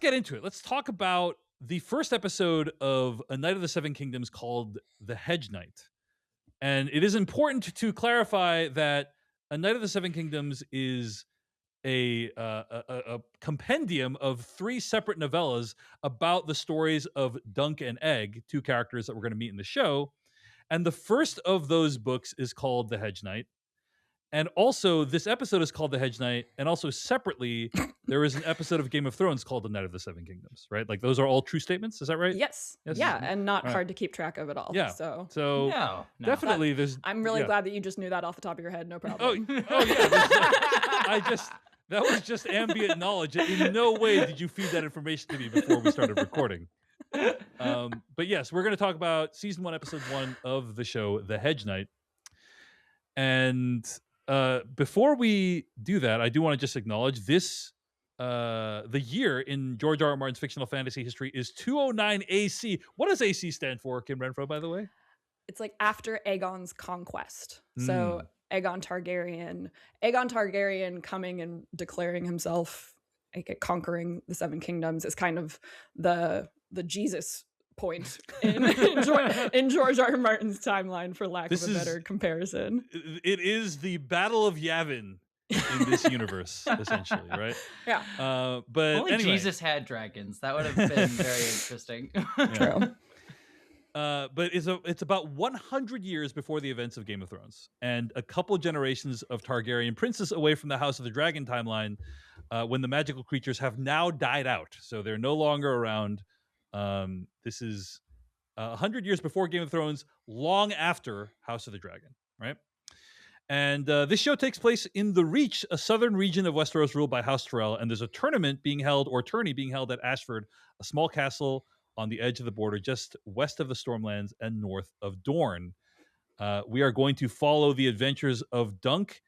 get into it. Let's talk about the first episode of A Knight of the Seven Kingdoms called The Hedge Knight. And it is important to clarify that A Knight of the Seven Kingdoms is a compendium of 3 separate novellas about the stories of Dunk and Egg, 2 characters that we're going to meet in the show. And the first of those books is called The Hedge Knight. And also, this episode is called The Hedge Knight. And also, separately, there is an episode of Game of Thrones called The Knight of the Seven Kingdoms, right? Like, those are all true statements. Is that right? Yes. Yes. Yeah, and not hard to keep track of at all. Yeah. So No. definitely, there's. I'm really glad that you just knew that off the top of your head. No problem. Oh yeah. That was just ambient knowledge. In no way did you feed that information to me before we started recording. But yes, we're going to talk about season 1, episode 1 of the show, The Hedge Knight. And before we do that, I do want to just acknowledge this. The year in George R. R. Martin's fictional fantasy history is 209 AC. What does AC stand for, Kim Renfro, by the way? It's like after Aegon's conquest. So Aegon Targaryen coming and declaring himself, like, conquering the Seven Kingdoms is kind of the Jesus point in George R. R. Martin's timeline, for lack of a better comparison. It is the Battle of Yavin in this universe, essentially, right? Yeah. But only anyway. Jesus had dragons. That would have been very interesting. True. But it's about 100 years before the events of Game of Thrones, and a couple generations of Targaryen princes away from the House of the Dragon timeline, when the magical creatures have now died out, so they're no longer around. This is 100 years before Game of Thrones, long after House of the Dragon, right? And this show takes place in the Reach, a southern region of Westeros ruled by House Tyrell, and there's a tournament being held, or tourney being held, at Ashford, a small castle on the edge of the border, just west of the Stormlands and north of Dorne. We are going to follow the adventures of Dunk,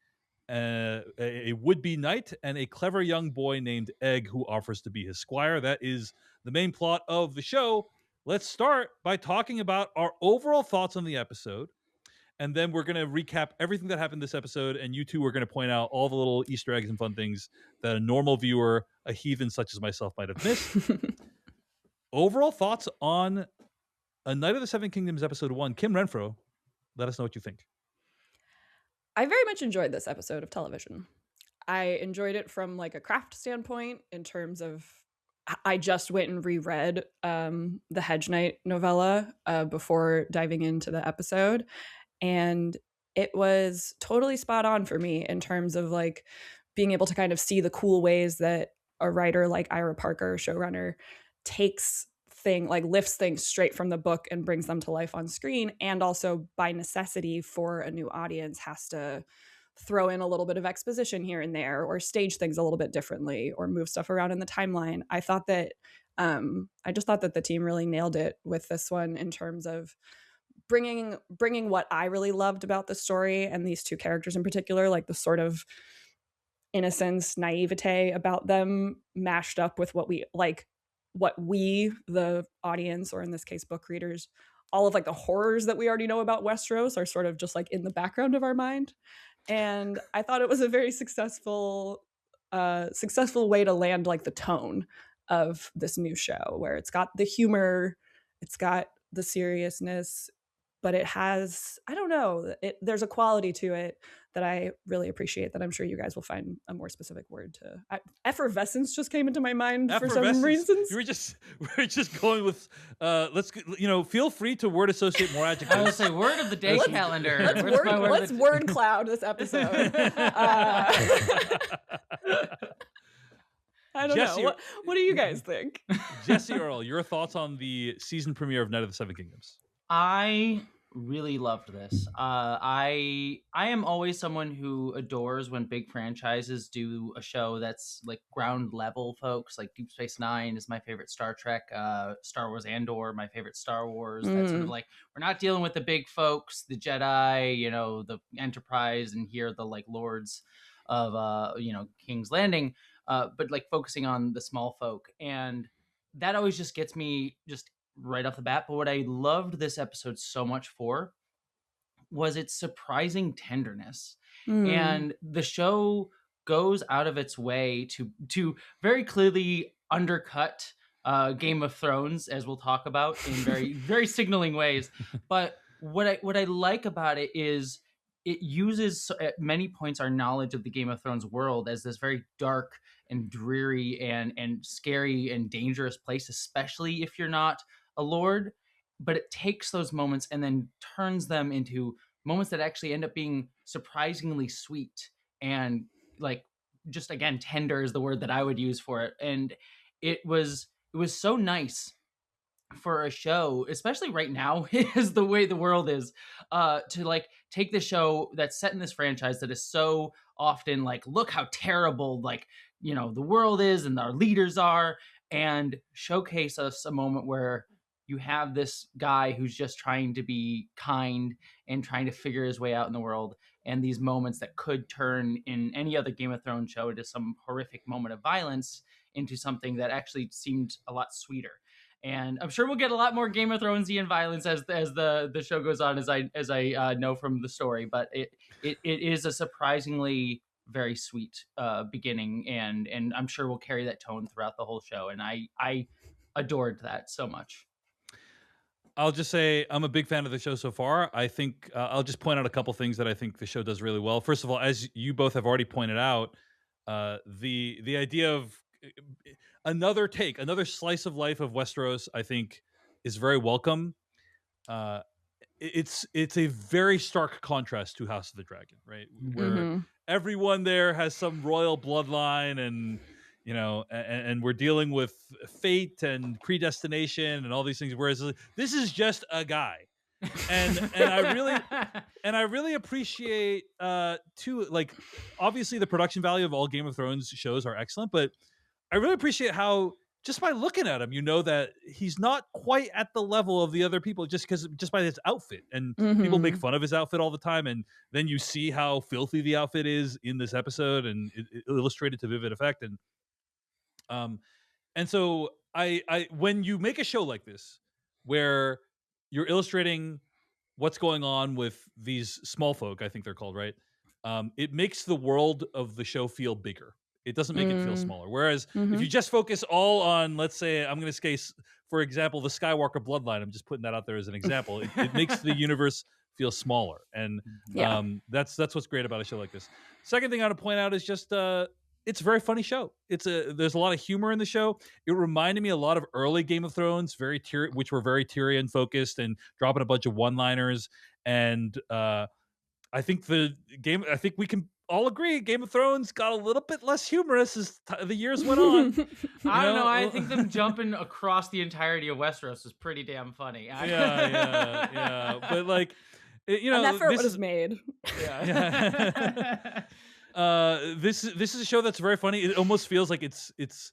a would-be knight, and a clever young boy named Egg, who offers to be his squire. That is the main plot of the show. Let's start by talking about our overall thoughts on the episode. And then we're going to recap everything that happened this episode. And you two are going to point out all the little Easter eggs and fun things that a normal viewer, a heathen such as myself, might have missed. Overall thoughts on A Knight of the Seven Kingdoms episode 1. Kim Renfro, let us know what you think. I very much enjoyed this episode of television. I enjoyed it from like a craft standpoint, in terms of, I just went and reread the Hedge Knight novella before diving into the episode. And it was totally spot on for me in terms of like being able to kind of see the cool ways that a writer like Ira Parker, showrunner, lifts things straight from the book and brings them to life on screen, and also by necessity for a new audience has to throw in a little bit of exposition here and there, or stage things a little bit differently, or move stuff around in the timeline. I thought that I just thought that the team really nailed it with this one in terms of bringing what I really loved about the story and these two characters in particular, like the sort of innocence, naivete about them, mashed up with what we, the audience, or in this case, book readers, all of like the horrors that we already know about Westeros are sort of just like in the background of our mind. And I thought it was a very successful way to land like the tone of this new show, where it's got the humor, it's got the seriousness, but it has, I don't know, there's a quality to it that I really appreciate, that I'm sure you guys will find a more specific word to. Effervescence just came into my mind for some reasons. We're just going with, feel free to word associate more adjectives. I would say word of the day calendar. Let's word cloud this episode. I don't know. What do you guys think? Jessie Earl, your thoughts on the season premiere of Knight of the Seven Kingdoms? I really loved this. I am always someone who adores when big franchises do a show that's like ground level, folks. Like Deep Space Nine is my favorite Star Trek. Star Wars Andor, my favorite Star Wars. That's sort of like, we're not dealing with the big folks, the Jedi, the Enterprise, and here the like lords of King's Landing, but like focusing on the small folk. And that always just gets me just right off the bat. But what I loved this episode so much for was its surprising tenderness. And the show goes out of its way to very clearly undercut Game of Thrones, as we'll talk about in very very signaling ways. But what I like about it is it uses at many points our knowledge of the Game of Thrones world as this very dark and dreary and scary and dangerous place, especially if you're not a lord. But it takes those moments and then turns them into moments that actually end up being surprisingly sweet and like just again tender is the word that I would use for it. And it was so nice for a show, especially right now, is the way the world is, to like take the show that's set in this franchise that is so often like, look how terrible, like, you know, the world is and our leaders are, and showcase us a moment where you have this guy who's just trying to be kind and trying to figure his way out in the world, and these moments that could turn in any other Game of Thrones show into some horrific moment of violence into something that actually seemed a lot sweeter. And I'm sure we'll get a lot more Game of Thronesian violence as the show goes on, as I know from the story. But it is a surprisingly very sweet beginning, and I'm sure we'll carry that tone throughout the whole show. And I adored that so much. I'll just say I'm a big fan of the show so far. I think I'll just point out a couple things that I think the show does really well. First of all, as you both have already pointed out, the idea of another take, another slice of life of Westeros, I think, is very welcome. It's a very stark contrast to House of the Dragon, right? Where everyone there has some royal bloodline, and you know, and we're dealing with fate and predestination and all these things. Whereas this is just a guy, and I really appreciate too. Like, obviously, the production value of all Game of Thrones shows are excellent, but I really appreciate how just by looking at him, you know that he's not quite at the level of the other people just by his outfit. And people make fun of his outfit all the time, and then you see how filthy the outfit is in this episode, and it illustrated to vivid effect. And so I when you make a show like this where you're illustrating what's going on with these small folk, I think they're called, right? It makes the world of the show feel bigger. It doesn't make it feel smaller. Whereas if you just focus all on, let's say, I'm going to say, for example, the Skywalker bloodline, I'm just putting that out there as an example, it makes the universe feel smaller. And that's what's great about a show like this. Second thing I want to point out is just it's a very funny show. There's a lot of humor in the show. It reminded me a lot of early Game of Thrones, which were very Tyrion focused and dropping a bunch of one-liners. And I think we can all agree Game of Thrones got a little bit less humorous as the years went on. I don't know. I think them jumping across the entirety of Westeros is pretty damn funny. Yeah. But like, you know, an effort was made. Yeah. This is a show that's very funny. It almost feels like it's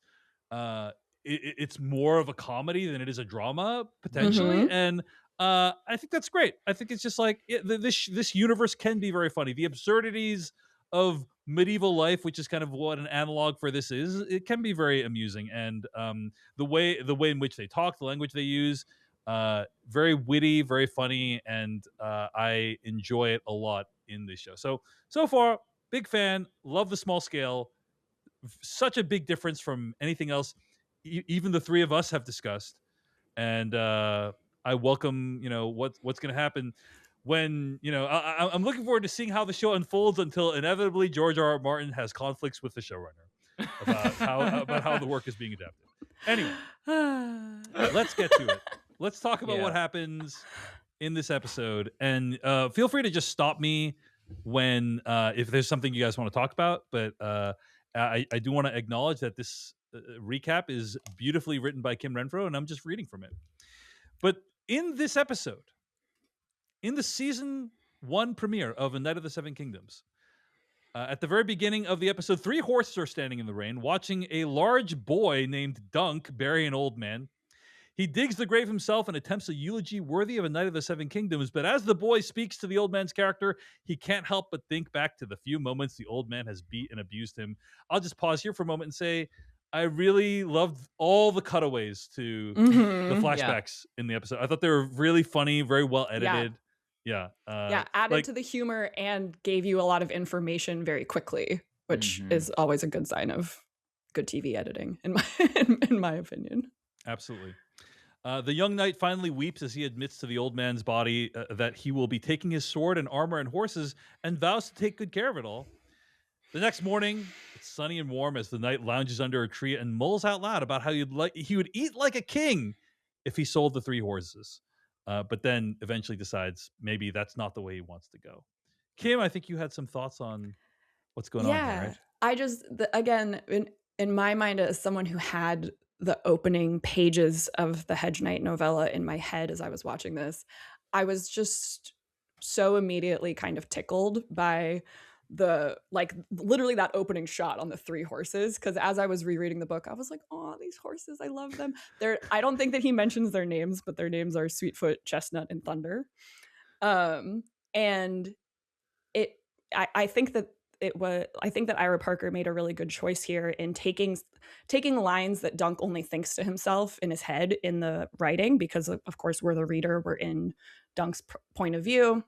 more of a comedy than it is a drama potentially, and I think that's great. I think it's just like this universe can be very funny. The absurdities of medieval life, which is kind of what an analog for this is, it can be very amusing, and the way in which they talk, the language they use, very witty, very funny, and I enjoy it a lot in this show. So far, big fan. Love the small scale. Such a big difference from anything else even the three of us have discussed, and I welcome, you know, what's going to happen when, you know, I'm looking forward to seeing how the show unfolds until inevitably George R.R. Martin has conflicts with the showrunner about how the work is being adapted. Anyway, let's get to it. Let's talk about what happens in this episode, and feel free to just stop me when if there's something you guys want to talk about. But I do want to acknowledge that this recap is beautifully written by Kim Renfro, and I'm just reading from it. But in this episode, in the season 1 premiere of A Night of the Seven Kingdoms, at the very beginning of the episode, 3 horses are standing in the rain, watching a large boy named Dunk bury an old man. He digs the grave himself and attempts a eulogy worthy of A Night of the Seven Kingdoms, but as the boy speaks to the old man's character, he can't help but think back to the few moments the old man has beat and abused him. I'll just pause here for a moment and say, I really loved all the cutaways to the flashbacks in the episode. I thought they were really funny, very well edited. Added to the humor and gave you a lot of information very quickly, which is always a good sign of good TV editing, in my in my opinion. Absolutely. The young knight finally weeps as he admits to the old man's body that he will be taking his sword and armor and horses, and vows to take good care of it all. The next morning, it's sunny and warm as the knight lounges under a tree and mulls out loud about how he would eat like a king if he sold the 3 horses. But then eventually decides maybe that's not the way he wants to go. Kim, I think you had some thoughts on what's going on here, Yeah, right? I just again in my mind as someone who had the opening pages of the Hedge Knight novella in my head as I was watching this, I was just so immediately kind of tickled by the like literally that opening shot on the 3 horses, because as I was rereading the book I was like, oh, these horses, I love them. I don't think that he mentions their names, but their names are Sweetfoot, Chestnut, and Thunder. And it I think that I think that Ira Parker made a really good choice here in taking lines that Dunk only thinks to himself in his head in the writing, because of course we're the reader, we're in Dunk's point of view.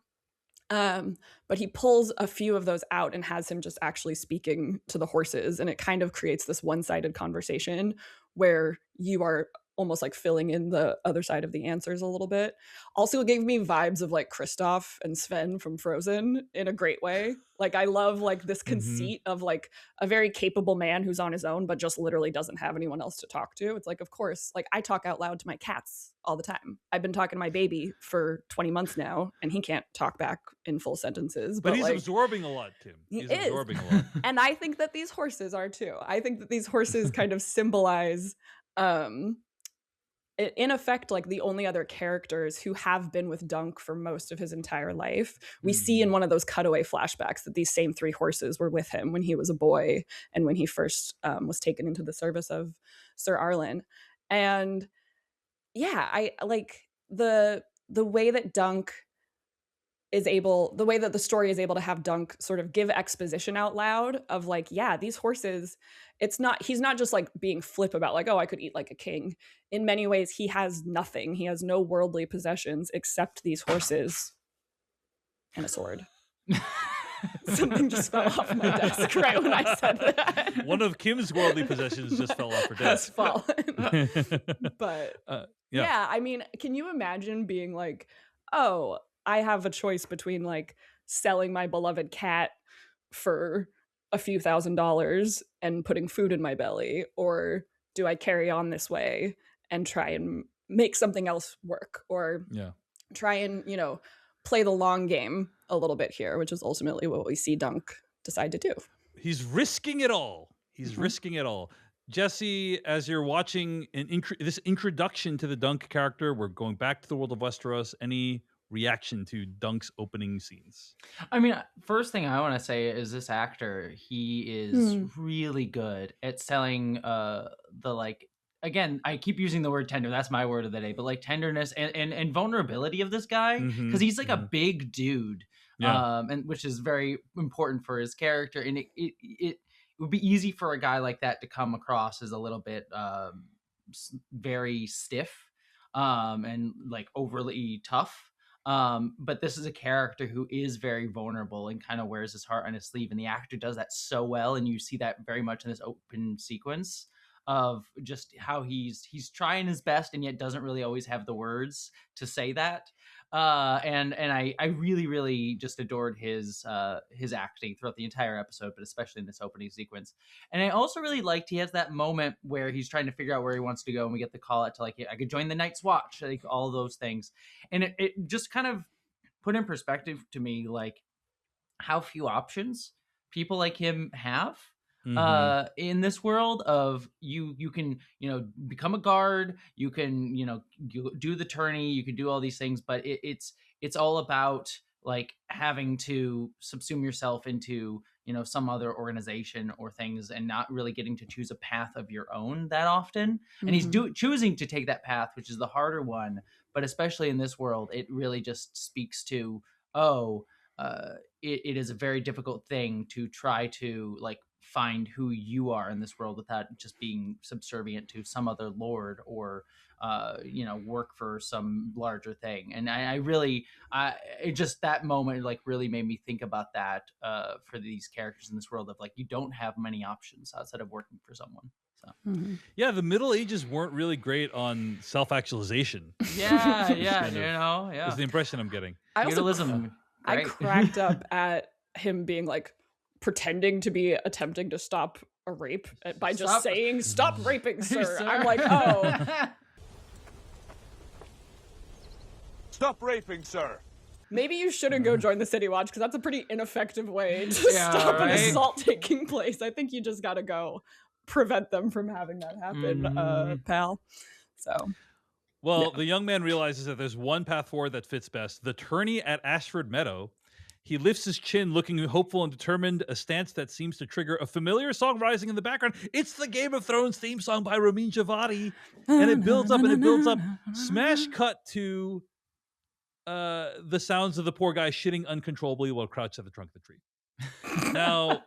But he pulls a few of those out and has him just actually speaking to the horses, and it kind of creates this one-sided conversation where you are almost like filling in the other side of the answers a little bit. Also, it gave me vibes of like Kristoff and Sven from Frozen in a great way. Like I love like this conceit of like a very capable man who's on his own but just literally doesn't have anyone else to talk to. It's like, of course, like I talk out loud to my cats all the time. I've been talking to my baby for 20 months now and he can't talk back in full sentences, But he's like, absorbing a lot, Tim. He's is. absorbing a lot. And I think that these horses are too. I think that these horses kind of symbolize in effect like the only other characters who have been with Dunk for most of his entire life. We see in one of those cutaway flashbacks that these same 3 horses were with him when he was a boy and when he first was taken into the service of Sir Arlen. And yeah, I like the way that the way that the story is able to have Dunk sort of give exposition out loud of like, yeah, these horses, he's not just like being flip about like, oh, I could eat like a king. In many ways, he has nothing. He has no worldly possessions except these horses and a sword. Something just fell off my desk right when I said that. One of Kim's worldly possessions just fell off her Has desk. fallen. But yeah, I mean, can you imagine being like, oh, I have a choice between like selling my beloved cat for a few $1,000s and putting food in my belly, or do I carry on this way and try and make something else work, or try and, you know, play the long game a little bit here, which is ultimately what we see Dunk decide to do. He's risking it all. He's risking it all. Jesse, as you're watching this introduction to the Dunk character, we're going back to the world of Westeros. Any reaction to Dunk's opening scenes? I mean, first thing I want to say is this actor, he is really good at selling the like, again, I keep using the word tender, that's my word of the day, but like tenderness and vulnerability of this guy, because he's like a big dude, and which is very important for his character, and it would be easy for a guy like that to come across as a little bit very stiff and like overly tough. But this is a character who is very vulnerable and kind of wears his heart on his sleeve, and the actor does that so well, and you see that very much in this open sequence of just how he's trying his best and yet doesn't really always have the words to say that. And I really just adored his acting throughout the entire episode, but especially in this opening sequence. And I also really liked he has that moment where he's trying to figure out where he wants to go, and we get the call out to like, I could join the Night's Watch, like all of those things. And it just kind of put in perspective to me like how few options people like him have in this world of you can, you know, become a guard, you can, you know, do the tourney, you can do all these things, but it's all about like having to subsume yourself into, you know, some other organization or things, and not really getting to choose a path of your own that often. And he's choosing to take that path, which is the harder one. But especially in this world, it really just speaks to, it is a very difficult thing to try to like find who you are in this world without just being subservient to some other lord or work for some larger thing. And I really it just, that moment like really made me think about that for these characters in this world of like, you don't have many options outside of working for someone. So yeah, the Middle Ages weren't really great on self-actualization. yeah is the impression I'm getting. I Feudalism, I great. cracked up at him being like pretending to be attempting to stop a rape by just saying, "Stop raping, sir." I'm like, oh. Stop raping, sir. Maybe you shouldn't go join the City Watch, because that's a pretty ineffective way to stop an assault taking place. I think you just got to go prevent them from having that happen, pal. So, well, the young man realizes that there's one path forward that fits best. The tourney at Ashford Meadow. He lifts his chin, looking hopeful and determined, a stance that seems to trigger a familiar song rising in the background. It's the Game of Thrones theme song by Ramin Djawadi. And it builds up and it builds up. Smash cut to the sounds of the poor guy shitting uncontrollably while crouched at the trunk of the tree. Now,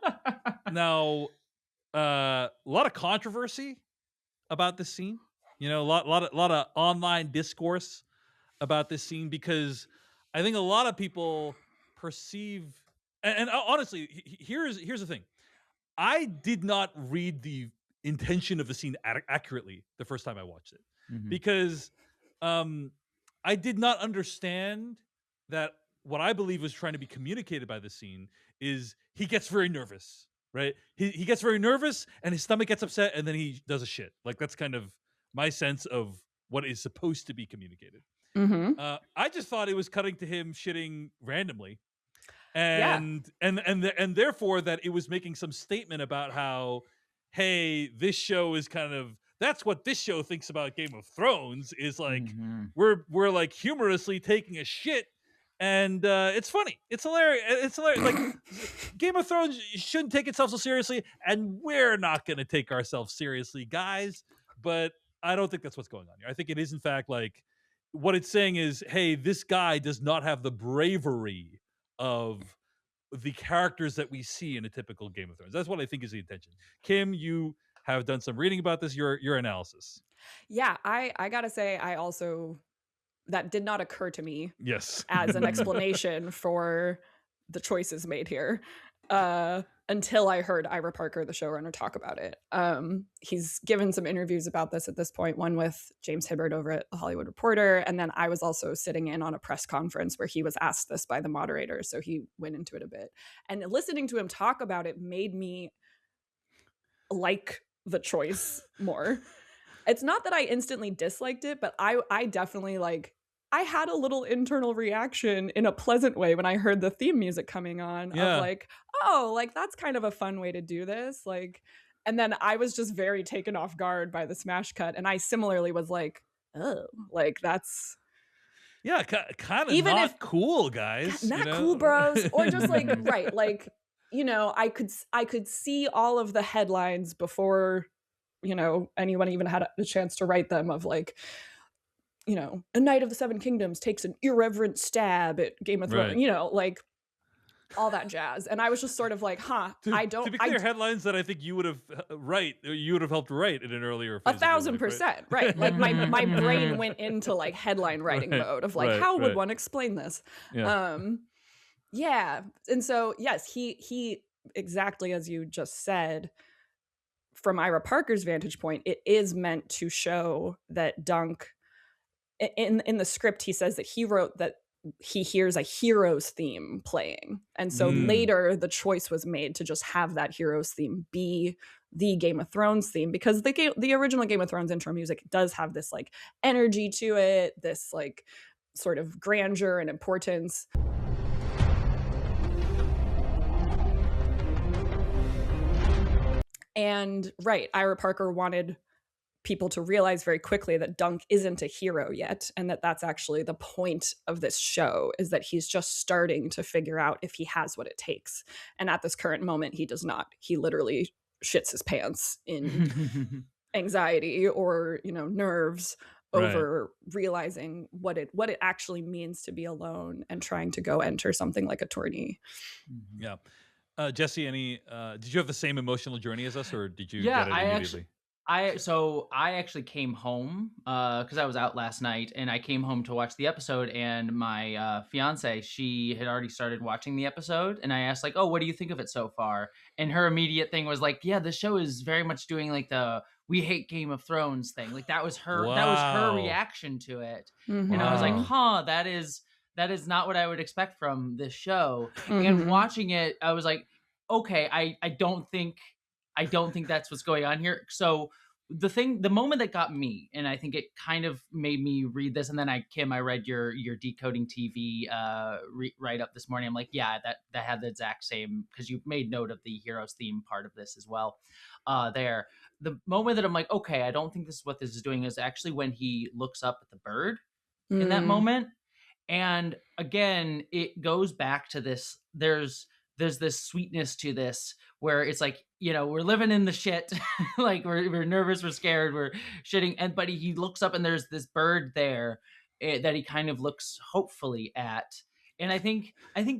a lot of controversy about this scene. You know, a lot of online discourse about this scene, because I think a lot of people perceive, and honestly, here's the thing. I did not read the intention of the scene accurately the first time I watched it, because I did not understand that what I believe was trying to be communicated by the scene is he gets very nervous, right? He gets very nervous and his stomach gets upset and then he does a shit. Like, that's kind of my sense of what is supposed to be communicated. I just thought it was cutting to him shitting randomly, and therefore that it was making some statement about how, hey, this show is kind of, that's what this show thinks about Game of Thrones, is like we're like humorously taking a shit, and it's funny, it's hilarious, like Game of Thrones shouldn't take itself so seriously, and we're not going to take ourselves seriously, guys. But I don't think that's what's going on here. I think it is, in fact, like, what it's saying is, hey, this guy does not have the bravery of the characters that we see in a typical Game of Thrones. That's what I think is the intention. Kim, you have done some reading about this, your analysis. Yeah, I gotta say, I also, that did not occur to me yes as an explanation for the choices made here until I heard Ira Parker, the showrunner, talk about it. He's given some interviews about this at this point, one with James Hibbert over at The Hollywood Reporter, and then I was also sitting in on a press conference where he was asked this by the moderator, so he went into it a bit. And listening to him talk about it made me like the choice more. It's not that I instantly disliked it, but I definitely, like, I had a little internal reaction in a pleasant way when I heard the theme music coming on, of like, oh, like, that's kind of a fun way to do this. Like, and then I was just very taken off guard by the smash cut. And I similarly was like, oh, like, that's, kind of even not cool, guys. Not cool, bros. Or just like, right, like, you know, I could see all of the headlines before, you know, anyone even had a chance to write them, of like, you know, a Knight of the Seven Kingdoms takes an irreverent stab at Game of Thrones, you know, like all that jazz. And I was just sort of like, to be clear, headlines that I think you would have helped write in an earlier phase. 1,000%, right? Like my brain went into like headline writing mode of like, how would one explain this? Yeah. And so, yes, he exactly as you just said, from Ira Parker's vantage point, it is meant to show that Dunk, in the script, he says that he wrote that he hears a hero's theme playing. And so later the choice was made to just have that hero's theme be the Game of Thrones theme, because the original Game of Thrones intro music does have this like energy to it, this like sort of grandeur and importance. And right, Ira Parker wanted people to realize very quickly that Dunk isn't a hero yet, and that that's actually the point of this show, is that he's just starting to figure out if he has what it takes. And at this current moment, he does not. He literally shits his pants in anxiety or, you know, nerves over realizing what it actually means to be alone and trying to go enter something like a tourney. Yeah. Jesse, did you have the same emotional journey as us, or did you Yeah, get it immediately? I actually came home because I was out last night, and I came home to watch the episode. And my fiance, she had already started watching the episode, and I asked like, "Oh, what do you think of it so far?" And her immediate thing was like, "Yeah, the show is very much doing like the we hate Game of Thrones thing." Like that was her Wow. reaction to it, Mhm. and I was like, Wow. "Huh, that is not what I would expect from this show." And Mhm. watching it, I was like, "Okay, I don't think that's what's going on here." So the moment that got me, and I think it kind of made me read this, and then I read your Decoding TV write up this morning. I'm like, yeah, that had the exact same, because you made note of the heroes theme part of this as well. There, the moment that I'm like, okay, I don't think this is what this is doing, is actually when he looks up at the bird in that Mm. moment. And again, it goes back to this. There's this sweetness to this, where it's like, we're living in the shit. Like we're nervous, we're scared, we're shitting. And but he looks up and there's this bird there that he kind of looks hopefully at. And I think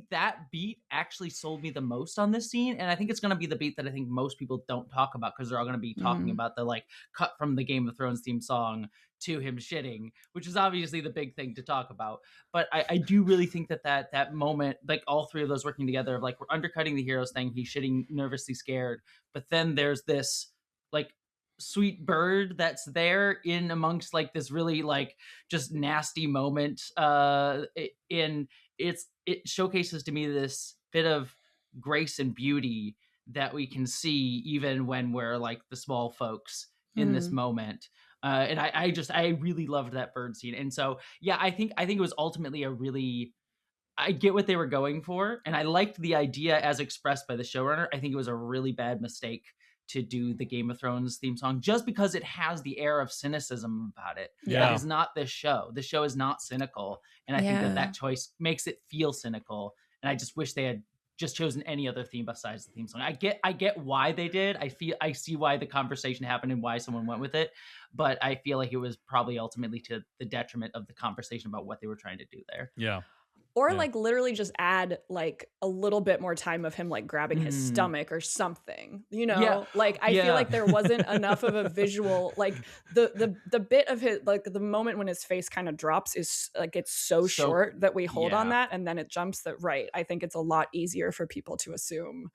that beat actually sold me the most on this scene. And I think it's going to be the beat that I think most people don't talk about, because they're all going to be talking about the like cut from the Game of Thrones theme song to him shitting, which is obviously the big thing to talk about. But I do really think that moment, like all three of those working together, of like, we're undercutting the heroes thing, he's shitting nervously scared, but then there's this like sweet bird that's there in amongst like this really like just nasty moment. It showcases to me this bit of grace and beauty that we can see even when we're like the small folks in this moment. And I really loved that bird scene. And so, yeah, I think it was ultimately I get what they were going for, and I liked the idea as expressed by the showrunner. I think it was a really bad mistake to do the Game of Thrones theme song, just because it has the air of cynicism about it. Yeah. That is not this show. The show is not cynical, and I think that choice makes it feel cynical. And I just wish they had just chosen any other theme besides the theme song. I get why they did. I see why the conversation happened and why someone went with it, but I feel like it was probably ultimately to the detriment of the conversation about what they were trying to do there. Yeah. Or like literally just add like a little bit more time of him like grabbing his stomach or something, like I feel like there wasn't enough of a visual, like the bit of his, like the moment when his face kind of drops is like, it's so short that we hold on that, and then it jumps that, right. I think it's a lot easier for people to assume.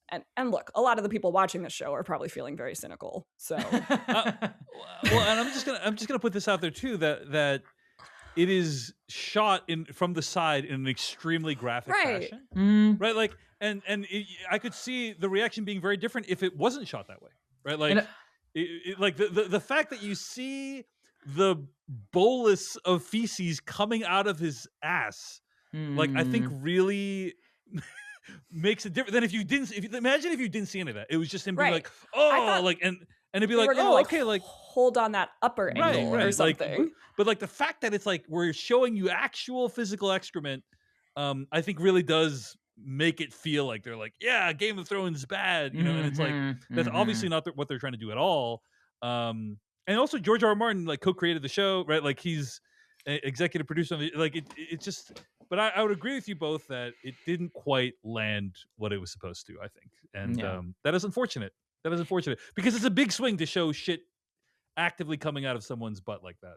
And look, a lot of the people watching the show are probably feeling very cynical. So well, and I'm just gonna put this out there too, that it is shot from the side in an extremely graphic fashion, right? Like, and I could see the reaction being very different if it wasn't shot that way, right? Like, like the fact that you see the bolus of feces coming out of his ass, like, I think really makes it different than if you didn't. Imagine if you didn't see any of that. It was just him being like, oh, like, and it'd be like, oh, okay, like hold on that upper angle or something. Like, but like the fact that it's like we're showing you actual physical excrement, I think really does make it feel like they're like, yeah, Game of Thrones is bad, and it's like that's obviously not what they're trying to do at all. And also George R.R. Martin like co-created the show, right? Like he's executive producer of it. Like it just. But I would agree with you both that it didn't quite land what it was supposed to, I think, and that is unfortunate. That is unfortunate because it's a big swing to show shit actively coming out of someone's butt like that,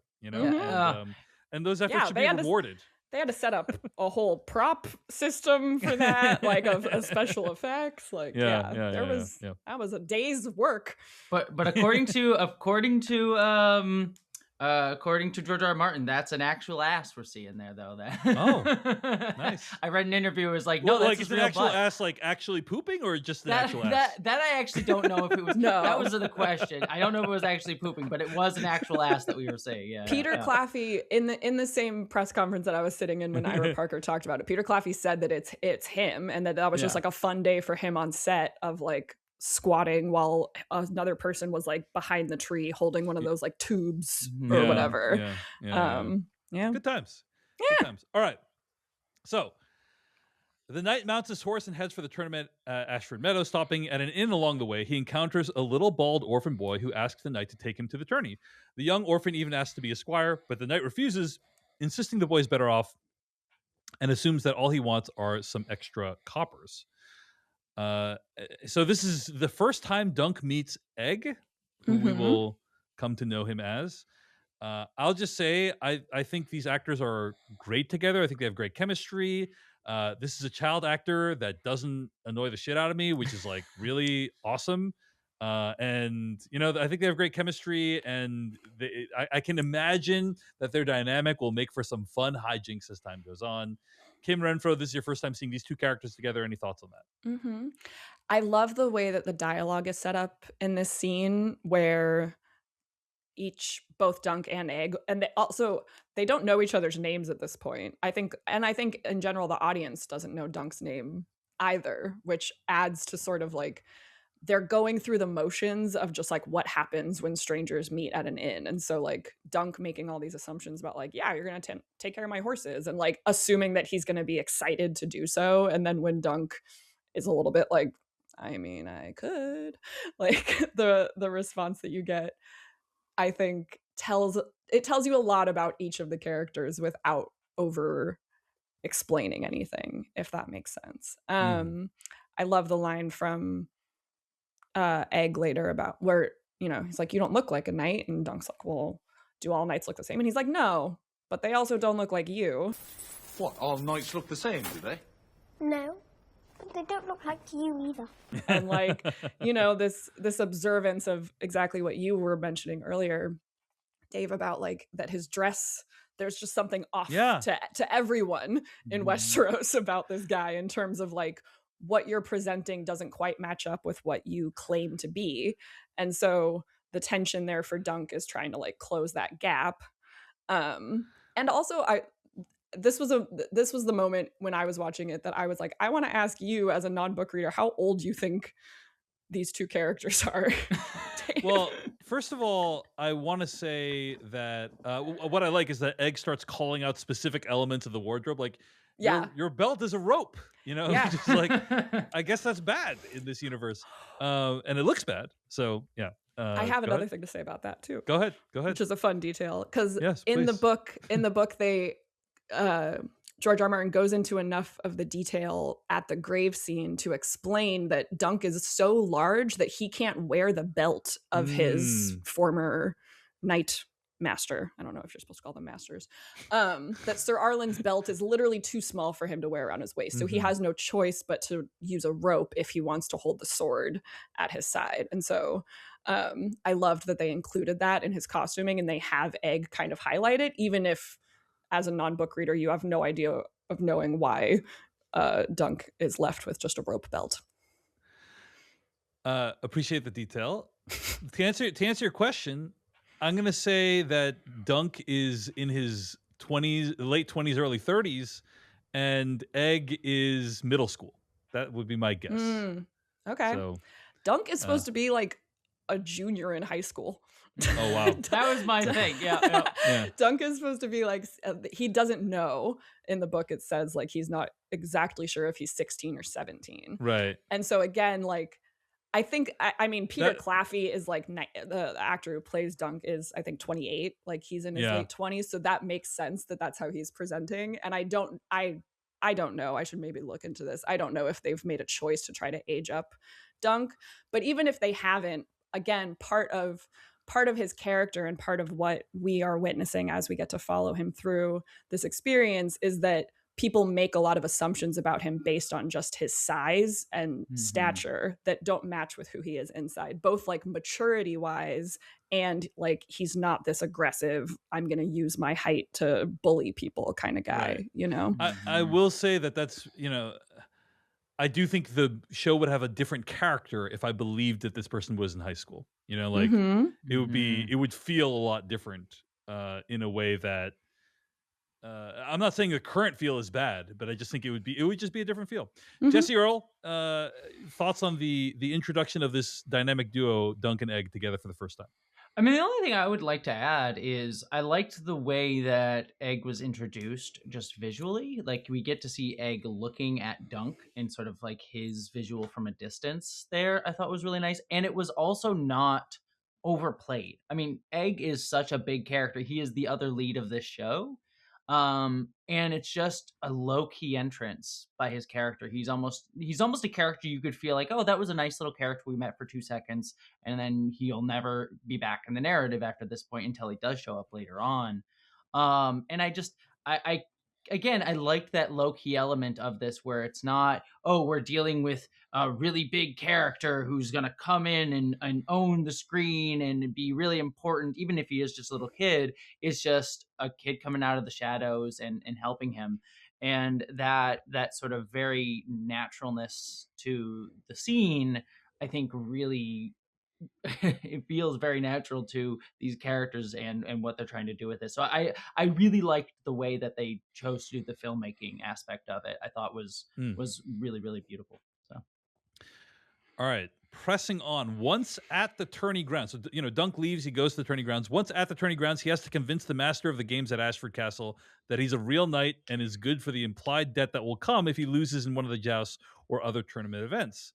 and those efforts should be rewarded. They had to set up a whole prop system for that, like of special effects. Like, that was a day's work. But according to George R.R. Martin, that's an actual ass we're seeing there, though. Nice. I read an interview. It was like, no, that's like it's an actual ass, like actually pooping, or just an actual ass. That I actually don't know if it was. No, that was the question. I don't know if it was actually pooping, but it was an actual ass that we were saying. Yeah. Peter Claffey in the same press conference that I was sitting in when Ira Parker talked about it. Peter Claffey said that it's him, and that was just like a fun day for him on set of like squatting while another person was like behind the tree holding one of those like tubes or whatever. Good times. Good times. All right, so the knight mounts his horse and heads for the tournament at Ashford Meadow. Stopping at an inn along the way, he encounters a little bald orphan boy who asks the knight to take him to the tourney. The young orphan even asks to be a squire, but the knight refuses, insisting the boy's better off, and assumes that all he wants are some extra coppers. So this is the first time Dunk meets Egg, who we Mhm. will come to know him as. I'll just say I think these actors are great together. I think they have great chemistry. This is a child actor that doesn't annoy the shit out of me, which is like really awesome. And I think they have great chemistry, and I can imagine that their dynamic will make for some fun hijinks as time goes on. Kim Renfro, this is your first time seeing these two characters together. Any thoughts on that? Mhm. I love the way that the dialogue is set up in this scene where both Dunk and Egg, and they don't know each other's names at this point. I think in general the audience doesn't know Dunk's name either, which adds to sort of like they're going through the motions of just like what happens when strangers meet at an inn. And so like Dunk making all these assumptions about like, yeah, you're going to take care of my horses, and like assuming that he's going to be excited to do so. And then when Dunk is a little bit like, I mean, I could, like the response that you get, I think tells you a lot about each of the characters without over explaining anything, if that makes sense. I love the line from Egg later about where he's like, you don't look like a knight, and Dunk's like, well, do all knights look the same? And he's like, no, but they also don't look like you. What, all knights look the same, do they? No, but they don't look like you either. And like this observance of exactly what you were mentioning earlier, Dave, about like that his dress, there's just something off to everyone in Westeros about this guy in terms of like what you're presenting doesn't quite match up with what you claim to be. And so the tension there for Dunk is trying to like close that gap. And also this was the moment when I was watching it that I was like, I want to ask you as a non-book reader how old you think these two characters are. Well, first of all, I want to say that what I like is that Egg starts calling out specific elements of the wardrobe, like your belt is a rope, just like I guess that's bad in this universe, and it looks bad. So yeah, I have another thing to say about that too. Go ahead, which is a fun detail because in please. the book they George R. R. Martin goes into enough of the detail at the grave scene to explain that Dunk is so large that he can't wear the belt of his former knight master. I don't know if you're supposed to call them masters. That Sir Arlen's belt is literally too small for him to wear around his waist. So he has no choice but to use a rope if he wants to hold the sword at his side. And so I loved that they included that in his costuming, and they have Egg kind of highlight it, even if as a non-book reader, you have no idea of knowing why Dunk is left with just a rope belt. Appreciate the detail. To answer your question, I'm going to say that Dunk is in his 20s, late 20s, early 30s, and Egg is middle school. That would be my guess. Okay. So, Dunk is supposed to be like a junior in high school. Oh wow, that was my thing. Yeah. Dunk is supposed to be like he doesn't know. In the book, it says like he's not exactly sure if he's 16 or 17. Right. And so again, like I think I mean Peter Claffey is like the actor who plays Dunk is I think 28. Like he's in his late 20s, so that makes sense that that's how he's presenting. And I don't know. I should maybe look into this. I don't know if they've made a choice to try to age up Dunk, but even if they haven't, again, part of his character and part of what we are witnessing as we get to follow him through this experience is that people make a lot of assumptions about him based on just his size and stature that don't match with who he is inside, both like maturity wise and like he's not this aggressive, I'm going to use my height to bully people kind of guy, right. I will say that's, I do think the show would have a different character if I believed that this person was in high school. It would feel a lot different in a way that I'm not saying the current feel is bad, but I just think it would just be a different feel. Jessie Earl, thoughts on the introduction of this dynamic duo, Dunk and Egg, together for the first time? I mean, the only thing I would like to add is I liked the way that Egg was introduced just visually. Like we get to see Egg looking at Dunk and sort of like his visual from a distance there, I thought was really nice. And it was also not overplayed. I mean, Egg is such a big character. He is the other lead of this show. And it's just a low-key entrance by his character. He's almost a character you could feel like, oh, that was a nice little character we met for 2 seconds, and then he'll never be back in the narrative after this point until he does show up later on. And I again, I liked that low-key element of this, where it's not, oh, we're dealing with a really big character who's gonna come in and own the screen and be really important, even if he is just a little kid. It's just a kid coming out of the shadows and helping him. And that sort of very naturalness to the scene, I think, really it feels very natural to these characters and what they're trying to do with it. So I really liked the way that they chose to do the filmmaking aspect of it. I thought was really, really beautiful. So All right, pressing on. Once at the tourney grounds, so Dunk leaves. He goes to the tourney grounds. Once at the tourney grounds, he has to convince the master of the games at Ashford Castle that he's a real knight and is good for the implied debt that will come if he loses in one of the jousts or other tournament events.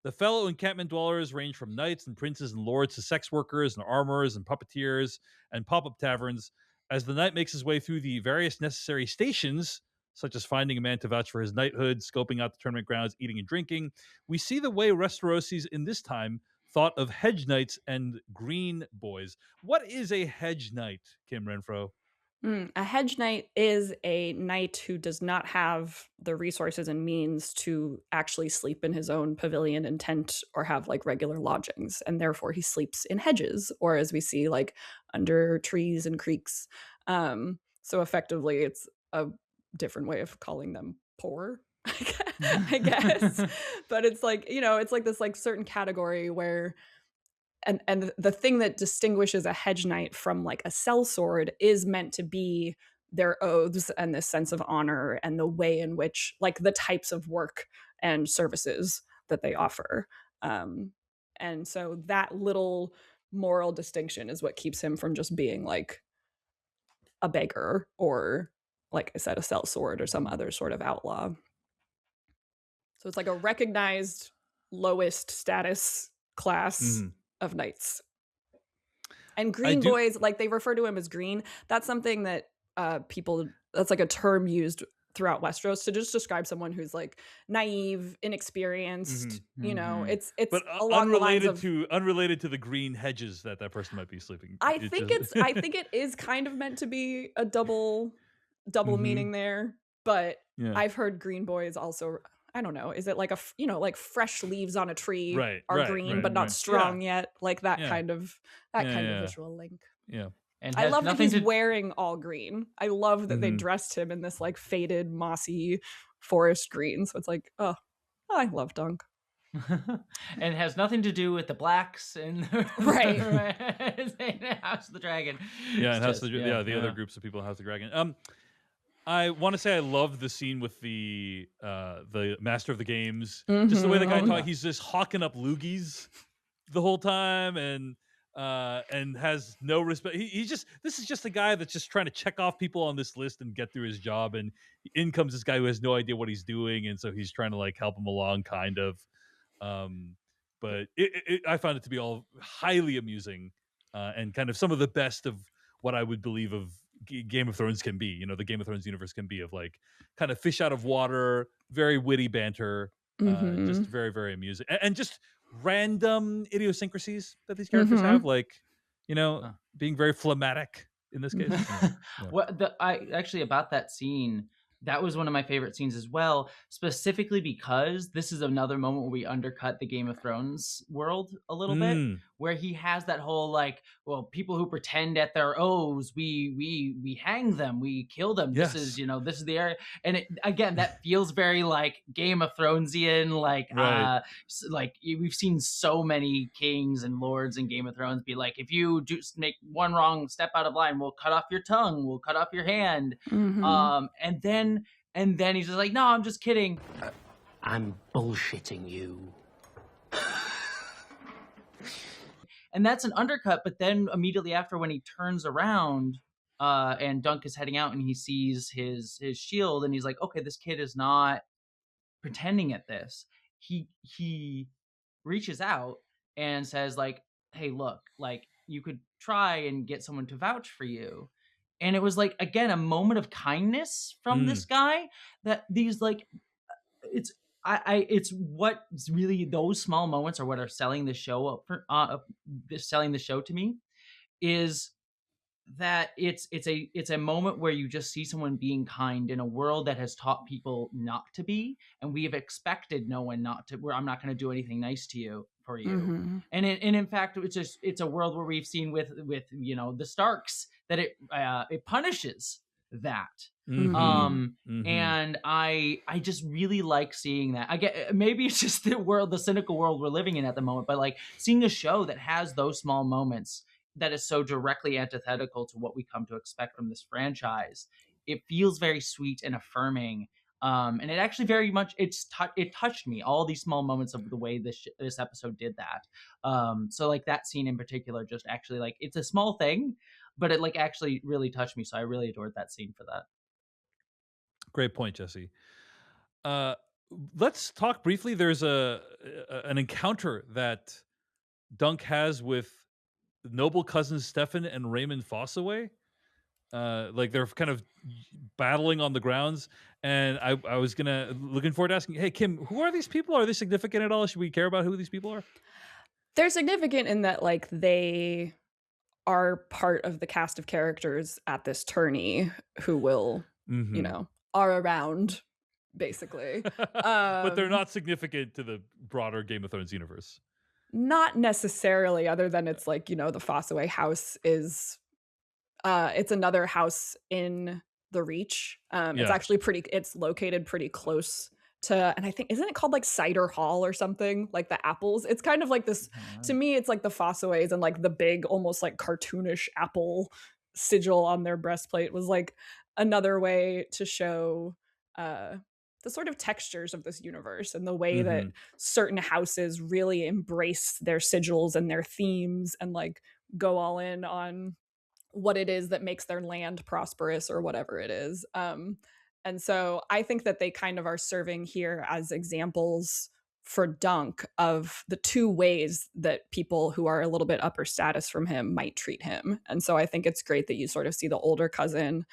The fellow encampment dwellers range from knights and princes and lords to sex workers and armorers and puppeteers and pop-up taverns. As the knight makes his way through the various necessary stations, such as finding a man to vouch for his knighthood, scoping out the tournament grounds, eating and drinking, we see the way Westerosis in this time thought of hedge knights and green boys. What is a hedge knight, Kim Renfro? A hedge knight is a knight who does not have the resources and means to actually sleep in his own pavilion and tent or have like regular lodgings, and therefore he sleeps in hedges, or as we see, like under trees and creeks. So effectively, it's a different way of calling them poor, I guess. But it's like, it's like this like certain category where and the thing that distinguishes a hedge knight from like a sellsword is meant to be their oaths and this sense of honor and the way in which, like, the types of work and services that they offer. And so that little moral distinction is what keeps him from just being like a beggar or, like I said, a sellsword or some other sort of outlaw. So it's like a recognized lowest status class of knights. And green boys, like they refer to him as green. That's something that that's like a term used throughout Westeros to just describe someone who's like naive, inexperienced. It's but along the lines of unrelated to the green hedges that person might be sleeping. I think it is kind of meant to be a double meaning there, but I've heard green boys also. I don't know. Is it like like fresh leaves on a tree are green but not strong yet? Like that kind of visual link. Yeah. And I love that he's wearing all green. I love that they dressed him in this like faded, mossy forest green. So it's like, oh, I love Dunk. And it has nothing to do with the blacks and House of the Dragon. Yeah, and the other groups of people in House of the Dragon. I want to say I love the scene with the master of the games. Just the way the guy talks, he's just hawking up loogies the whole time and has no respect. This is just a guy that's just trying to check off people on this list and get through his job. And in comes this guy who has no idea what he's doing, and so he's trying to like help him along, kind of. But I found it to be all highly amusing and kind of some of the best of what I would believe of Game of Thrones can be. The Game of Thrones universe can be of like kind of fish out of water, very witty banter, just very, very amusing, and just random idiosyncrasies that these characters have, like being very phlegmatic in this case. I actually about that scene. That was one of my favorite scenes as well, specifically because this is another moment where we undercut the Game of Thrones world a little bit, where he has that whole like, well, people who pretend at their oaths, we hang them, we kill them. Yes. This is the area, and again, that feels very like Game of Thronesian, like like we've seen so many kings and lords in Game of Thrones be like, if you make one wrong step out of line, we'll cut off your tongue, we'll cut off your hand, and then he's just like, no, I'm just kidding. I'm bullshitting you. And that's an undercut, but then immediately after, when he turns around and Dunk is heading out and he sees his shield and he's like, okay, this kid is not pretending at this. He reaches out and says like, hey, look, like you could try and get someone to vouch for you. And it was like, again, a moment of kindness from this guy, that these like, it's what's really, those small moments are what are selling the show up for, selling the show to me, is that it's a moment where you just see someone being kind in a world that has taught people not to be, and we have expected no one not to, where I'm not going to do anything nice to you for you. Mm-hmm. And in fact, it's a world where we've seen with you know, the Starks, that it punishes that. Mm-hmm. And I just really like seeing that. I get, maybe it's just the cynical world we're living in at the moment, but like seeing a show that has those small moments that is so directly antithetical to what we come to expect from this franchise, it feels very sweet and affirming. And it actually very much, it touched me, all these small moments of the way this episode did that. So like that scene in particular, just actually, like, it's a small thing, but it like actually really touched me. So I really adored that scene for that. Great point, Jesse. Let's talk briefly. There's an encounter that Dunk has with noble cousins Stefan and Raymond Fossaway. Like they're kind of battling on the grounds, and I was looking forward to asking, hey Kim, who are these people? Are they significant at all? Should we care about who these people are? They're significant in that like they are part of the cast of characters at this tourney who will, you know, are around basically. But they're not significant to the broader Game of Thrones universe. Not necessarily, other than it's like, you know, the Fossaway house is it's another house in the Reach. It's actually it's located pretty close to, and I think, isn't it called like Cider Hall or something, like the apples? It's kind of like this, to me, it's like the Fossaways and like the big, almost like cartoonish apple sigil on their breastplate was like another way to show the sort of textures of this universe and the way that certain houses really embrace their sigils and their themes and like go all in on what it is that makes their land prosperous or whatever it is. And so I think that they kind of are serving here as examples for Dunk of the two ways that people who are a little bit upper status from him might treat him. And so I think it's great that you sort of see the older cousin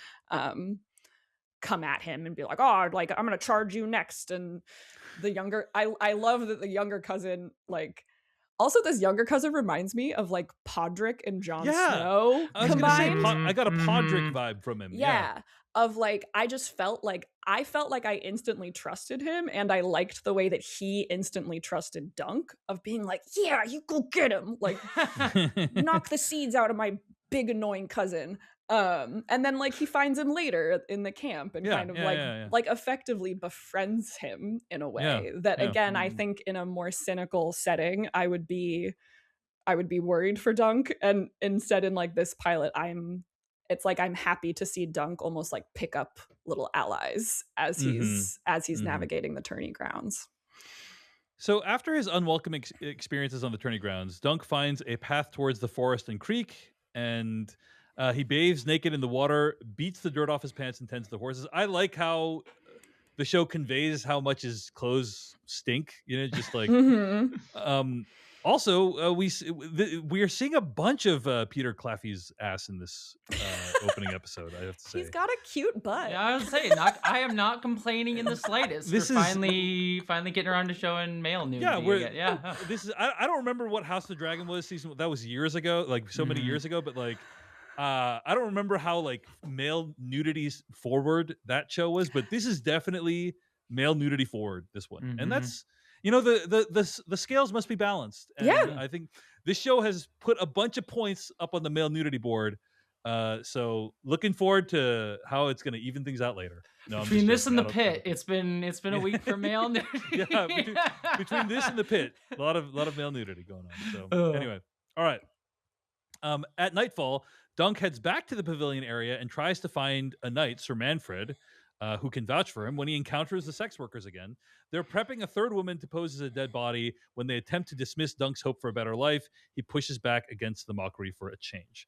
come at him and be like, oh, like, I'm going to charge you next. And the younger, I love that the younger cousin, like, also this younger cousin reminds me of like Podrick and Jon Snow I was combined. Gonna say, I got a Podrick vibe from him. Yeah. Of like, I felt like I instantly trusted him, and I liked the way that he instantly trusted Dunk, of being like, yeah, you go get him, like knock the seeds out of my big annoying cousin. And then like he finds him later in the camp and kind of like effectively befriends him in a way that again, I think in a more cynical setting, I would be worried for Dunk, and instead in like this pilot, it's like I'm happy to see Dunk almost like pick up little allies as he's navigating the tourney grounds. So after his unwelcome experiences on the tourney grounds, Dunk finds a path towards the forest and creek, and he bathes naked in the water, beats the dirt off his pants, and tends to the horses. I like how the show conveys how much his clothes stink. You know, just like also, we are seeing a bunch of Peter Claffey's ass in this opening episode. I have to say, he's got a cute butt. Yeah, I was saying, I am not complaining in the slightest. This is finally getting around to showing male nudity. This is. I don't remember what House of the Dragon was season. That was years ago, like so many years ago. But like, I don't remember how like male nudity forward that show was. But this is definitely male nudity forward. This one, and that's. You know, the scales must be balanced. And I think this show has put a bunch of points up on the male nudity board. So looking forward to how it's going to even things out later. No, between this and the pit, it's been a week for male nudity. Between this and the pit, a lot of male nudity going on. So anyway, all right. At nightfall, Dunk heads back to the pavilion area and tries to find a knight, Sir Manfred, who can vouch for him when he encounters the sex workers again. They're prepping a third woman to pose as a dead body. When they attempt to dismiss Dunk's hope for a better life, he pushes back against the mockery for a change.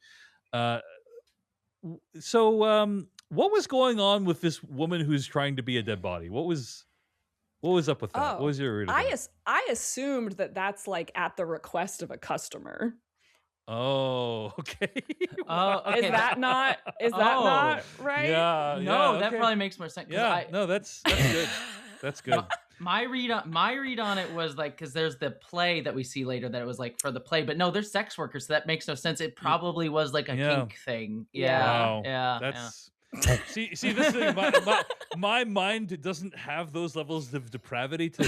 So what was going on with this woman who's trying to be a dead body? What was up with that? What was your reading? I assumed that that's like at the request of a customer. Oh, okay. Oh, okay. Is that not right? Yeah. No, yeah, that okay. probably makes more sense. Yeah. No, that's good. That's good. My read on it was like, because there's the play that we see later that it was like for the play, but no, they're sex workers, so that makes no sense. It probably was like a kink thing. Yeah, Wow. yeah. That's see this thing. My mind doesn't have those levels of depravity to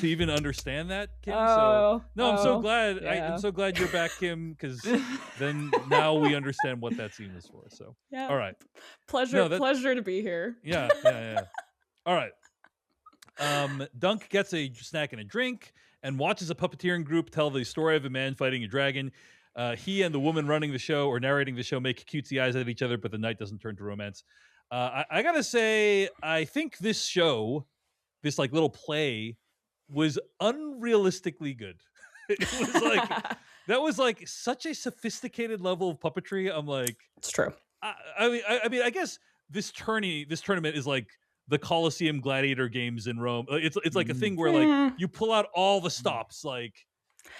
even understand that, Kim. So no, I'm so glad. yeah. I'm so glad you're back, Kim, because then now we understand what that scene was for. So Yeah. all right. Pleasure to be here. Yeah. All right. Dunk gets a snack and a drink and watches a puppeteering group tell the story of a man fighting a dragon. He and the woman running the show or narrating the show make cutesy eyes at each other, but the night doesn't turn to romance. I gotta say, I think this show, this like little play, was unrealistically good. It was like that was like such a sophisticated level of puppetry. I'm like, It's true. I mean, I guess this tournament is like the Colosseum Gladiator games in Rome. It's like a thing where like you pull out all the stops. Like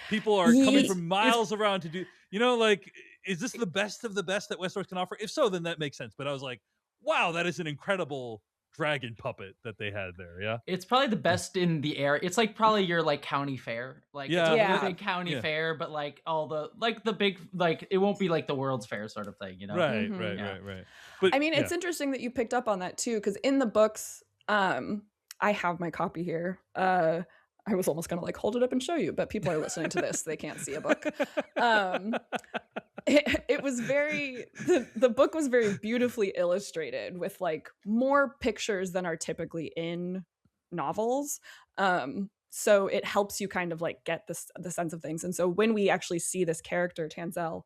people are coming from miles around to do. Like, is this the best of the best that Westeros can offer? If so, then that makes sense. But I was like, wow, that is an incredible dragon puppet that they had there. Yeah, It's probably the best in the area. It's like probably your like county fair. Like Yeah. it's Yeah. a big county fair, but like all the big, like it won't be like the World's Fair sort of thing, right. But I mean, it's interesting that you picked up on that too, because in the books, I have my copy here. I was almost gonna like hold it up and show you, but people are listening to this; they can't see a book. It was the book was very beautifully illustrated with like more pictures than are typically in novels. So it helps you kind of like get the sense of things. And so when we actually see this character Tanzel,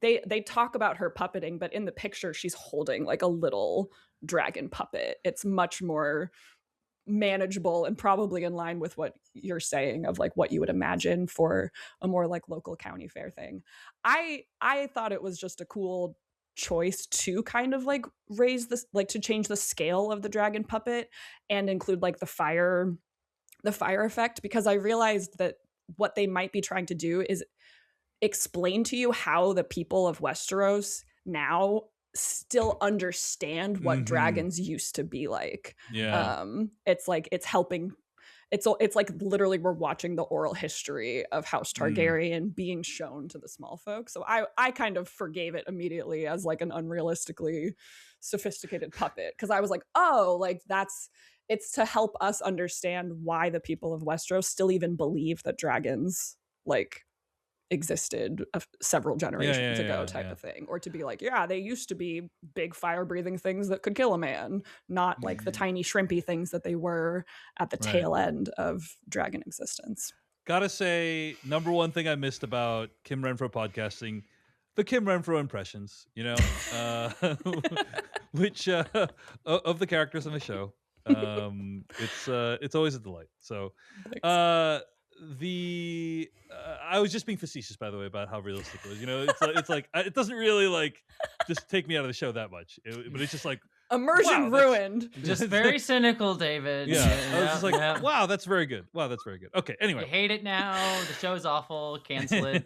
they talk about her puppeting, but in the picture she's holding like a little dragon puppet. It's much more manageable and probably in line with what you're saying of like what you would imagine for a more like local county fair thing. I thought it was just a cool choice to kind of like raise this, like to change the scale of the dragon puppet and include like the fire effect, because I realized that what they might be trying to do is explain to you how the people of Westeros now still understand what dragons used to be like. It's like it's helping. It's like literally we're watching the oral history of House Targaryen being shown to the small folk. So I kind of forgave it immediately as like an unrealistically sophisticated puppet, because I was like, oh, like it's to help us understand why the people of Westeros still even believe that dragons like existed several generations ago type of thing, or to be like, yeah, they used to be big fire breathing things that could kill a man, not like the tiny shrimpy things that they were at the tail end of dragon existence. Gotta say, number one thing I missed about Kim Renfro podcasting, the Kim Renfro impressions, which of the characters on the show. It's always a delight. So I was just being facetious, by the way, about how realistic it was. It's like it doesn't really like just take me out of the show that much, but it's just like immersion ruined. Just very cynical, David. Yeah, I was just like, wow, that's very good. Wow, that's very good. Okay, anyway, you hate it now. The show's awful. Cancel it.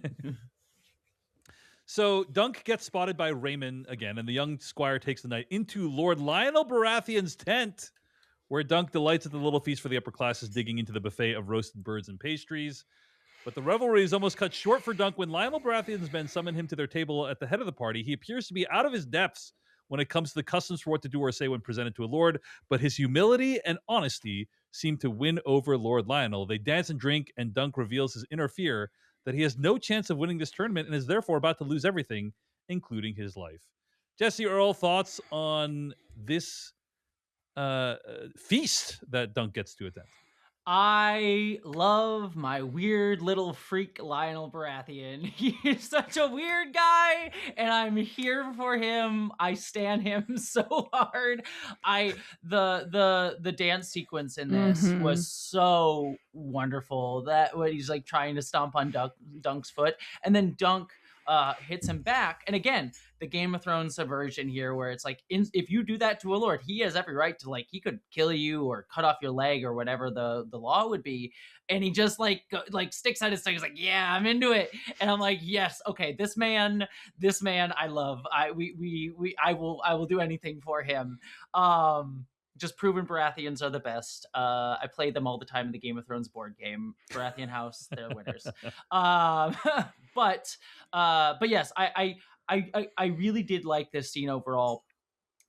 So Dunk gets spotted by Raymond again, and the young squire takes the night into Lord Lionel Baratheon's tent, where Dunk delights at the little feast for the upper classes, digging into the buffet of roasted birds and pastries. But the revelry is almost cut short for Dunk when Lionel Baratheon's men summon him to their table at the head of the party. He appears to be out of his depths when it comes to the customs for what to do or say when presented to a lord, but his humility and honesty seem to win over Lord Lionel. They dance and drink, and Dunk reveals his inner fear that he has no chance of winning this tournament and is therefore about to lose everything, including his life. Jessie Earl, thoughts on this feast that Dunk gets to attend? I love my weird little freak Lionel Baratheon. He's such a weird guy, and I'm here for him. I stan him so hard. The dance sequence in this was so wonderful. That when he's like trying to stomp on Dunk's foot, and then Dunk hits him back. And again, the Game of Thrones subversion here, where it's like, if you do that to a lord, he has every right to, like, he could kill you or cut off your leg or whatever the law would be. And he just like sticks out his tongue. He's like, yeah, I'm into it. And I'm like, yes, okay, this man I love. I will do anything for him. Just proven Baratheons are the best. I play them all the time in the Game of Thrones board game. Baratheon House, they're winners. But yes, I really did like this scene overall,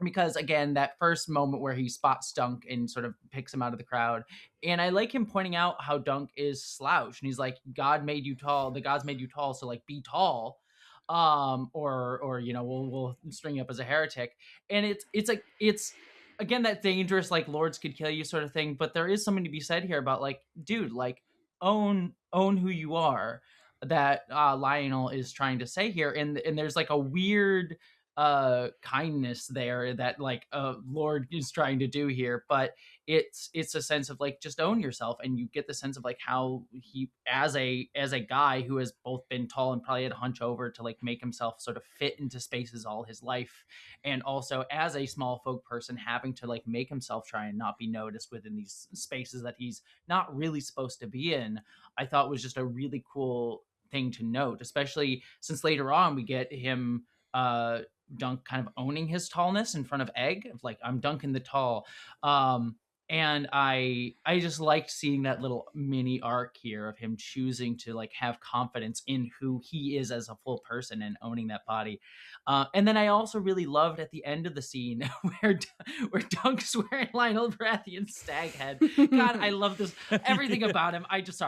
because again, that first moment where he spots Dunk and sort of picks him out of the crowd, and I like him pointing out how Dunk is slouched, and he's like, God made you tall, the gods made you tall, so like be tall, or you know, we'll string you up as a heretic. And it's like, it's again that dangerous, like, lords could kill you sort of thing. But there is something to be said here about, like, dude, like, own who you are, that Lionel is trying to say here. And there's like a weird kindness there that, like, Lord is trying to do here. But it's a sense of, like, just own yourself. And you get the sense of, like, how he, as a guy who has both been tall and probably had to hunch over to, like, make himself sort of fit into spaces all his life, and also as a small folk person having to, like, make himself try and not be noticed within these spaces that he's not really supposed to be in, I thought was just a really cool thing to note, especially since later on we get him Dunk kind of owning his tallness in front of Egg, of like, I'm Duncan the Tall. And I just liked seeing that little mini arc here of him choosing to, like, have confidence in who he is as a full person and owning that body. And then I also really loved at the end of the scene where Dunk's wearing Lionel Baratheon's stag head. God, I love this, everything about him. It's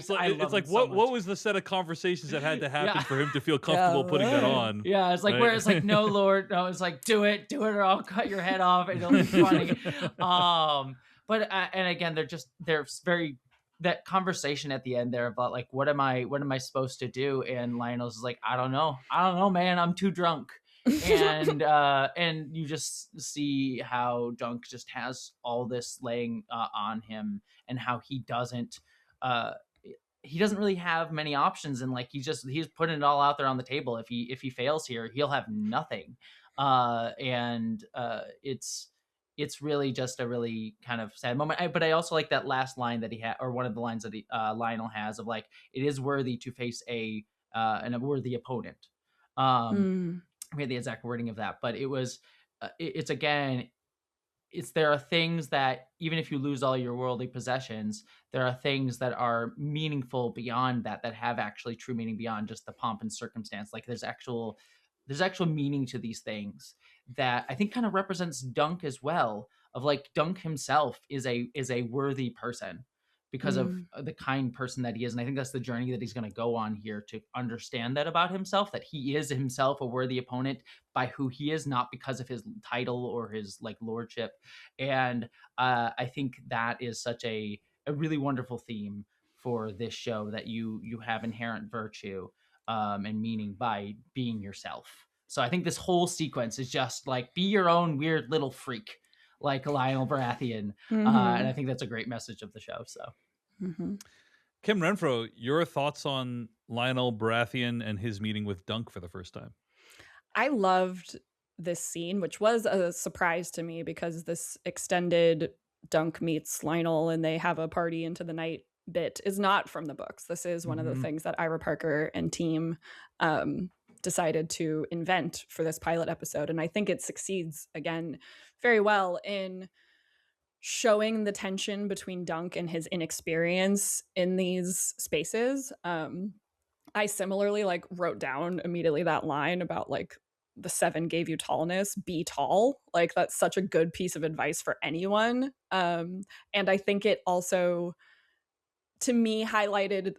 like what was the set of conversations that had to happen for him to feel comfortable putting that on? Yeah, it's like, right? Where it's like, no, Lord, no, it's like, do it or I'll cut your head off, and it'll be funny. But and again, they're very, that conversation at the end there about, like, what am I supposed to do? And Lionel's is like, I don't know, man, I'm too drunk. And and you just see how Dunk just has all this laying on him, and how he doesn't really have many options, and, like, he's putting it all out there on the table. If he fails here, he'll have nothing. And it's really just a really kind of sad moment. But I also like that last line that he had, or one of the lines that Lionel has, of, like, it is worthy to face a worthy opponent. We had the exact wording of that, but it was it's again, there are things that, even if you lose all your worldly possessions, there are things that are meaningful beyond that have actually true meaning beyond just the pomp and circumstance. Like, there's actual meaning to these things that I think kind of represents Dunk as well, of, like, Dunk himself is a worthy person because of the kind person that he is. And I think that's the journey that he's going to go on here, to understand that about himself, that he is himself a worthy opponent by who he is, not because of his title or his, like, lordship. And I think that is such a really wonderful theme for this show, that you have inherent virtue and meaning by being yourself. So I think this whole sequence is just like, be your own weird little freak, like Lionel Baratheon. And I think that's a great message of the show. So, Kim Renfro, your thoughts on Lionel Baratheon and his meeting with Dunk for the first time? I loved this scene, which was a surprise to me, because this extended Dunk meets Lionel and they have a party into the night bit is not from the books. This is one of the things that Ira Parker and team decided to invent for this pilot episode. And I think it succeeds, again, very well in showing the tension between Dunk and his inexperience in these spaces. I similarly, like, wrote down immediately that line about, like, the 7 gave you tallness, be tall. Like, that's such a good piece of advice for anyone. And I think it also, to me, highlighted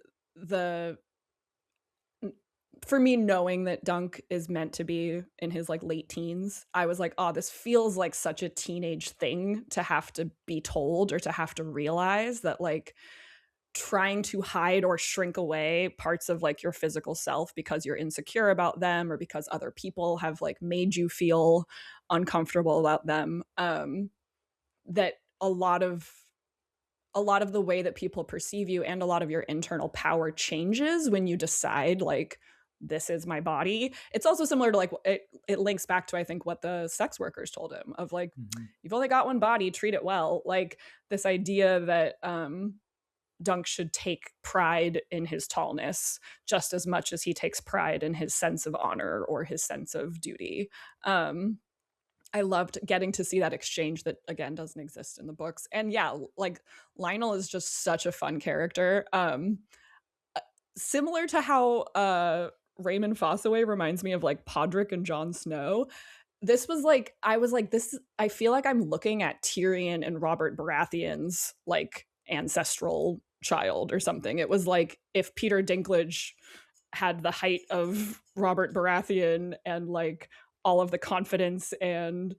for me, knowing that Dunk is meant to be in his, like, late teens, I was like, oh, this feels like such a teenage thing to have to be told, or to have to realize that, like, trying to hide or shrink away parts of, like, your physical self because you're insecure about them, or because other people have, like, made you feel uncomfortable about them, that a lot of the way that people perceive you and a lot of your internal power changes when you decide, like, this is my body. It's also similar to like it links back to I think what the sex workers told him of like, you've only got one body, treat it well. Like this idea that Dunk should take pride in his tallness just as much as he takes pride in his sense of honor or his sense of duty. I loved getting to see that exchange that again doesn't exist in the books. And yeah, like Lionel is just such a fun character. Similar to how Raymond Fossaway reminds me of like Podrick and Jon Snow. This was like, I was like, I feel like I'm looking at Tyrion and Robert Baratheon's like ancestral child or something. It was like if Peter Dinklage had the height of Robert Baratheon and like all of the confidence and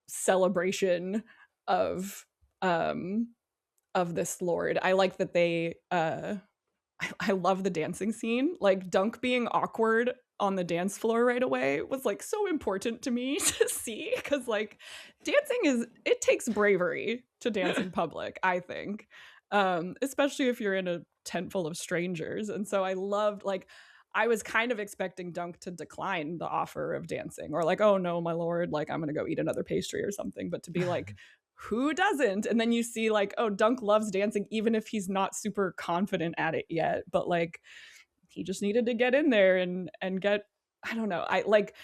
celebration of this lord. I like that they I love the dancing scene. Like Dunk being awkward on the dance floor right away was like so important to me to see, because like it takes bravery to dance in public, I think. Especially if you're in a tent full of strangers. And so I loved, like, I was kind of expecting Dunk to decline the offer of dancing or like, oh no, my lord, like I'm gonna go eat another pastry or something, but to be like, who doesn't? And then you see like, oh, Dunk loves dancing even if he's not super confident at it yet, but like he just needed to get in there and get, I don't know, I like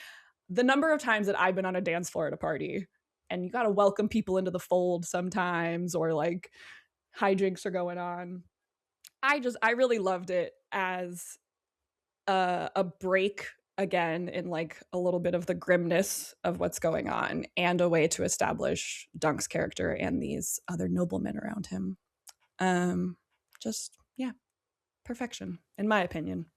the number of times that I've been on a dance floor at a party and you got to welcome people into the fold sometimes, or like hijinks are going on. I really loved it as a break again in like a little bit of the grimness of what's going on and a way to establish Dunk's character and these other noblemen around him. Just, yeah, perfection, in my opinion.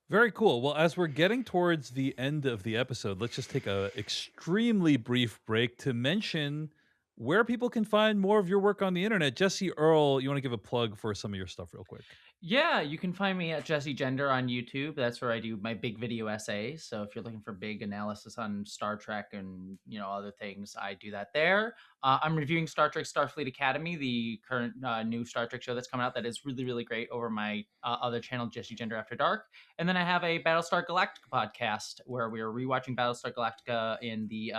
Very cool. Well, as we're getting towards the end of the episode, let's just take a extremely brief break to mention where people can find more of your work on the internet. Jessie Earl, you want to give a plug for some of your stuff real quick? Yeah, you can find me at Jesse Gender on YouTube. That's where I do my big video essays. So if you're looking for big analysis on Star Trek and other things, I do that there. I'm reviewing Star Trek Starfleet Academy, the current new Star Trek show that's coming out that is really, really great, over my other channel, Jesse Gender After Dark. And then I have a Battlestar Galactica podcast where we are rewatching Battlestar Galactica in the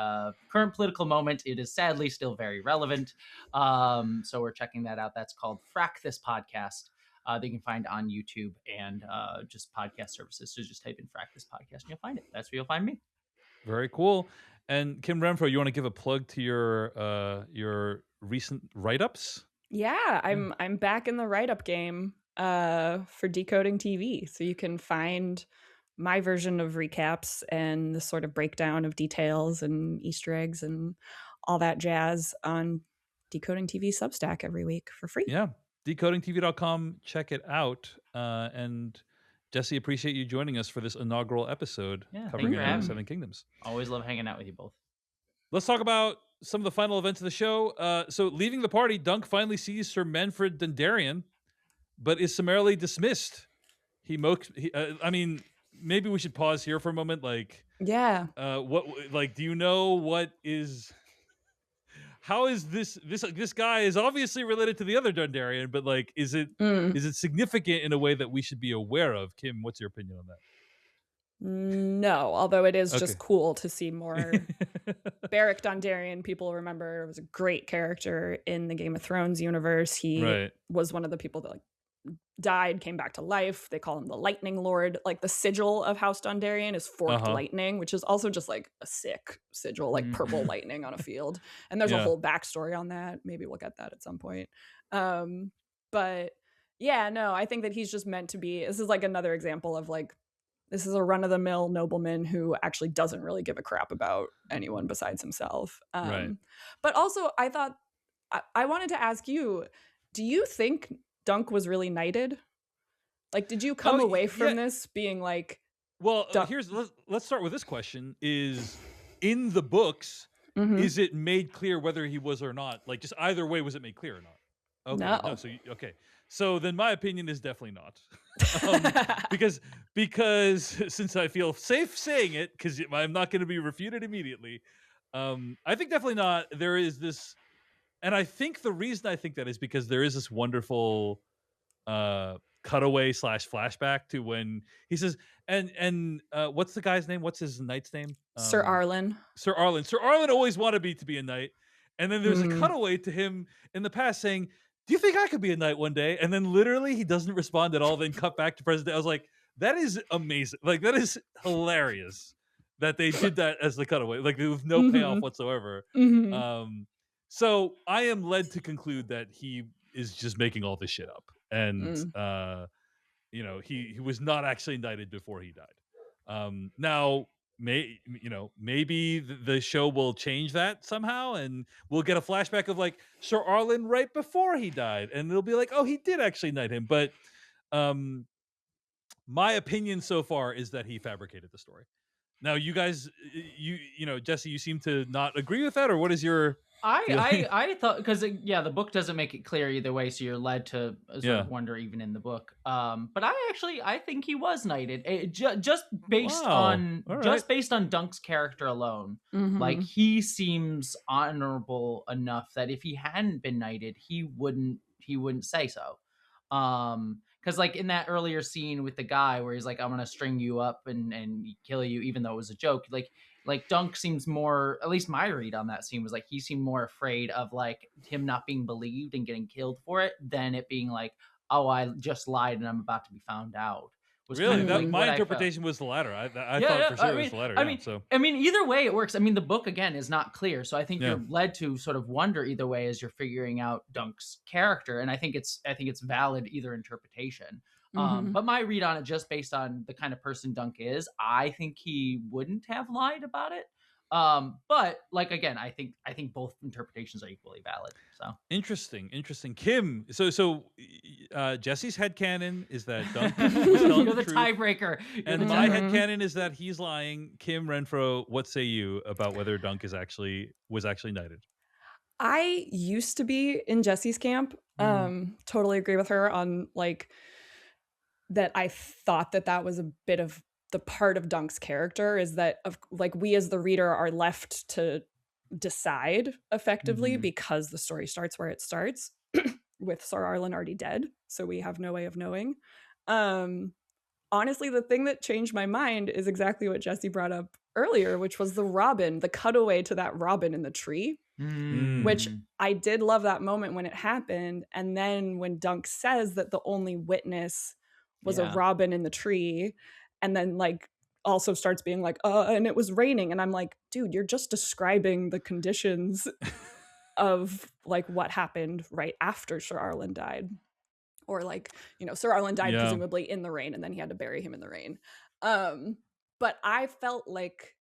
current political moment. It is sadly still very relevant. So we're checking that out. That's called Frack This Podcast. That you can find on YouTube and just podcast services. So just type in Frack This Podcast and you'll find it. That's where you'll find me. Very cool. And Kim Renfro, you want to give a plug to your recent write-ups? Yeah, I'm back in the write-up game for Decoding TV. So you can find my version of recaps and the sort of breakdown of details and Easter eggs and all that jazz on Decoding TV Substack every week for free. Yeah. decodingtv.com, check it out. And Jesse, appreciate you joining us for this inaugural episode covering Seven Kingdoms. Always love hanging out with you both. Let's talk about some of the final events of the show. So leaving the party, Dunk finally sees Sir Manfred Dondarrion, but is summarily dismissed. I mean, maybe we should pause here for a moment. Like, yeah. Do you know what is... How is this guy is obviously related to the other Dondarrion, but like, is it significant in a way that we should be aware of? Kim, what's your opinion on that? No, although it is just cool to see more. Beric Dondarrion, people remember, was a great character in the Game of Thrones universe. He was one of the people that like died, came back to life. They call him the Lightning Lord. Like the sigil of House Dondarrion is forked lightning, which is also just like a sick sigil, like purple lightning on a field. And there's a whole backstory on that. Maybe we'll get that at some point. But yeah, no, I think that he's just meant to be. This is like another example of like, this is a run-of-the-mill nobleman who actually doesn't really give a crap about anyone besides himself. But also, I thought I wanted to ask you: do you think Dunk was really knighted? Like, did you come away from this being like, well, let's start with this question: is in the books, is it made clear whether he was or not? Like, just either way, was it made clear or not? Okay, no. So so then my opinion is definitely not. because since I feel safe saying it, because I'm not going to be refuted immediately, I think definitely not. There is this, and I think the reason I think that is because there is this wonderful cutaway / flashback to when he says, and what's the guy's name? What's his knight's name? Sir Arlen. Sir Arlen. Sir Arlen always wanted me to be a knight. And then there's a Mm. cutaway to him in the past saying, do you think I could be a knight one day? And then literally he doesn't respond at all, then cut back to present day. I was like, that is amazing. Like, that is hilarious that they did that as the cutaway, like with no payoff Mhm. whatsoever. Mhm. So I am led to conclude that he is just making all this shit up. And you know, he was not actually knighted before he died. Now maybe the show will change that somehow, and we'll get a flashback of like Sir Arlen right before he died, and it'll be like, oh, he did actually knight him. But my opinion so far is that he fabricated the story. Now, you guys, you know, Jesse, you seem to not agree with that, or what is your? I thought, because the book doesn't make it clear either way, so you're led to sort of wonder even in the book. But I think he was knighted, just based on based on Dunk's character alone. Mhm. Like, he seems honorable enough that if he hadn't been knighted, he wouldn't say so. Because like in that earlier scene with the guy where he's like, I'm gonna string you up and kill you, even though it was a joke, like Dunk seems more, at least my read on that scene was like he seemed more afraid of like him not being believed and getting killed for it than it being like, oh, I just lied and I'm about to be found out. Was Really, kind of like my what interpretation was the latter. I thought for sure it was the latter. I mean, either way it works. I mean, the book again is not clear, so I think Yeah. you're led to sort of wonder either way as you're figuring out Dunk's character, and I think it's valid either interpretation. Mhm. But my read on it, just based on the kind of person Dunk is, I think he wouldn't have lied about it. But like again, I think both interpretations are equally valid. So Interesting. Kim. So Jesse's headcanon is that Dunk you're was telling the the truth, tiebreaker. and my headcanon is that he's lying. Kim Renfro, what say you about whether Dunk was actually knighted? I used to be in Jesse's camp. Totally agree with her on like that. I thought that was a bit of the part of Dunk's character is that of like we as the reader are left to decide effectively because the story starts where it starts with Sir Arlen already dead, so we have no way of knowing. Honestly, the thing that changed my mind is exactly what Jesse brought up earlier, which was the cutaway to that robin in the tree. Which I did love that moment when it happened. And then when Dunk says that the only witness was a robin in the tree, and then like also starts being like, and it was raining. And I'm like, dude, you're just describing the conditions of like what happened right after Sir Arlen died. Or like, you know, Sir Arlen died presumably in the rain, and then he had to bury him in the rain. But I felt like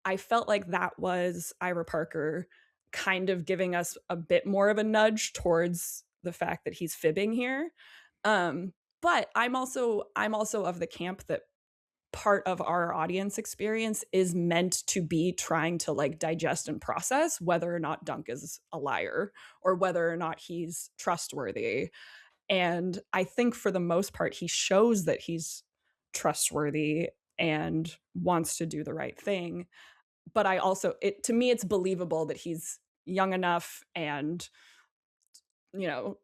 that was Ira Parker kind of giving us a bit more of a nudge towards the fact that he's fibbing here. But I'm also of the camp that part of our audience experience is meant to be trying to like digest and process whether or not Dunk is a liar or whether or not he's trustworthy. And I think for the most part, he shows that he's trustworthy and wants to do the right thing. But I also, to me, it's believable that he's young enough and, you know,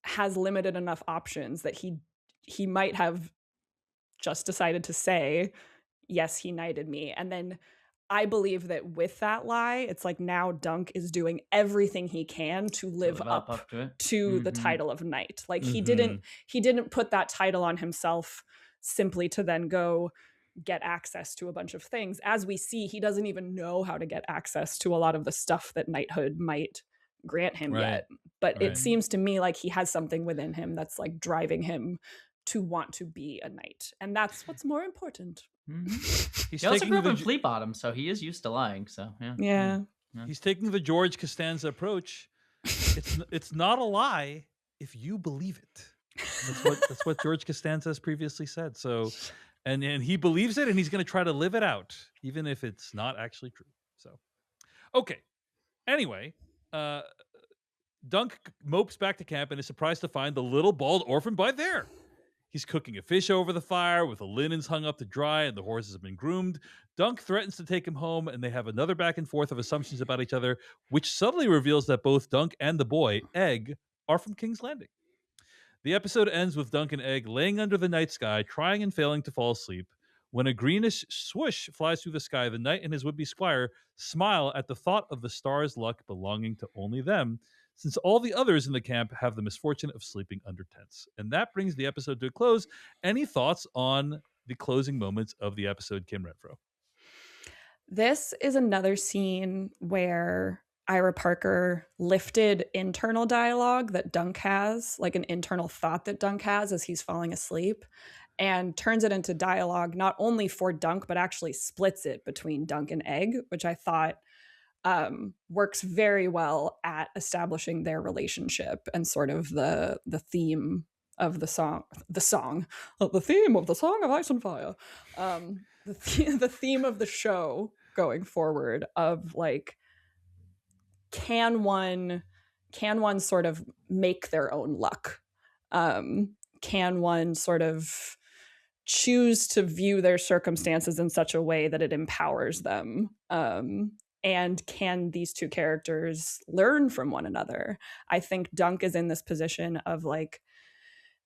has limited enough options that he might have just decided to say, yes, he knighted me. And then I believe that with that lie, it's like now Dunk is doing everything he can to live up to the title of knight. Like he didn't put that title on himself simply to then go get access to a bunch of things. As we see, he doesn't even know how to get access to a lot of the stuff that knighthood might grant him yet. But it seems to me like he has something within him that's like driving him to want to be a knight. And that's what's more important. He also grew up in Fleet Bottom, so he is used to lying. So yeah. He's taking the George Costanza approach. It's not a lie if you believe it. That's what George Costanza has previously said. So, and he believes it, and he's going to try to live it out, even if it's not actually true. So, okay. Anyway, Dunk mopes back to camp and is surprised to find the little bald orphan boy there. He's cooking a fish over the fire with the linens hung up to dry and the horses have been groomed. Dunk threatens to take him home, and they have another back and forth of assumptions about each other, which subtly reveals that both Dunk and the boy, Egg, are from King's Landing. The episode ends with Dunk and Egg laying under the night sky, trying and failing to fall asleep. When a greenish swoosh flies through the sky, the knight and his would-be squire smile at the thought of the star's luck belonging to only them, since all the others in the camp have the misfortune of sleeping under tents. And that brings the episode to a close. Any thoughts on the closing moments of the episode, Kim Renfro? This is another scene where Ira Parker lifted internal dialogue that Dunk has, like an internal thought that Dunk has as he's falling asleep, and turns it into dialogue not only for Dunk, but actually splits it between Dunk and Egg, which I thought works very well at establishing their relationship and sort of the theme of the theme of the Song of Ice and Fire, the theme of the show going forward of like, can one sort of make their own luck? Can one sort of choose to view their circumstances in such a way that it empowers them? And can these two characters learn from one another? I think Dunk is in this position of like,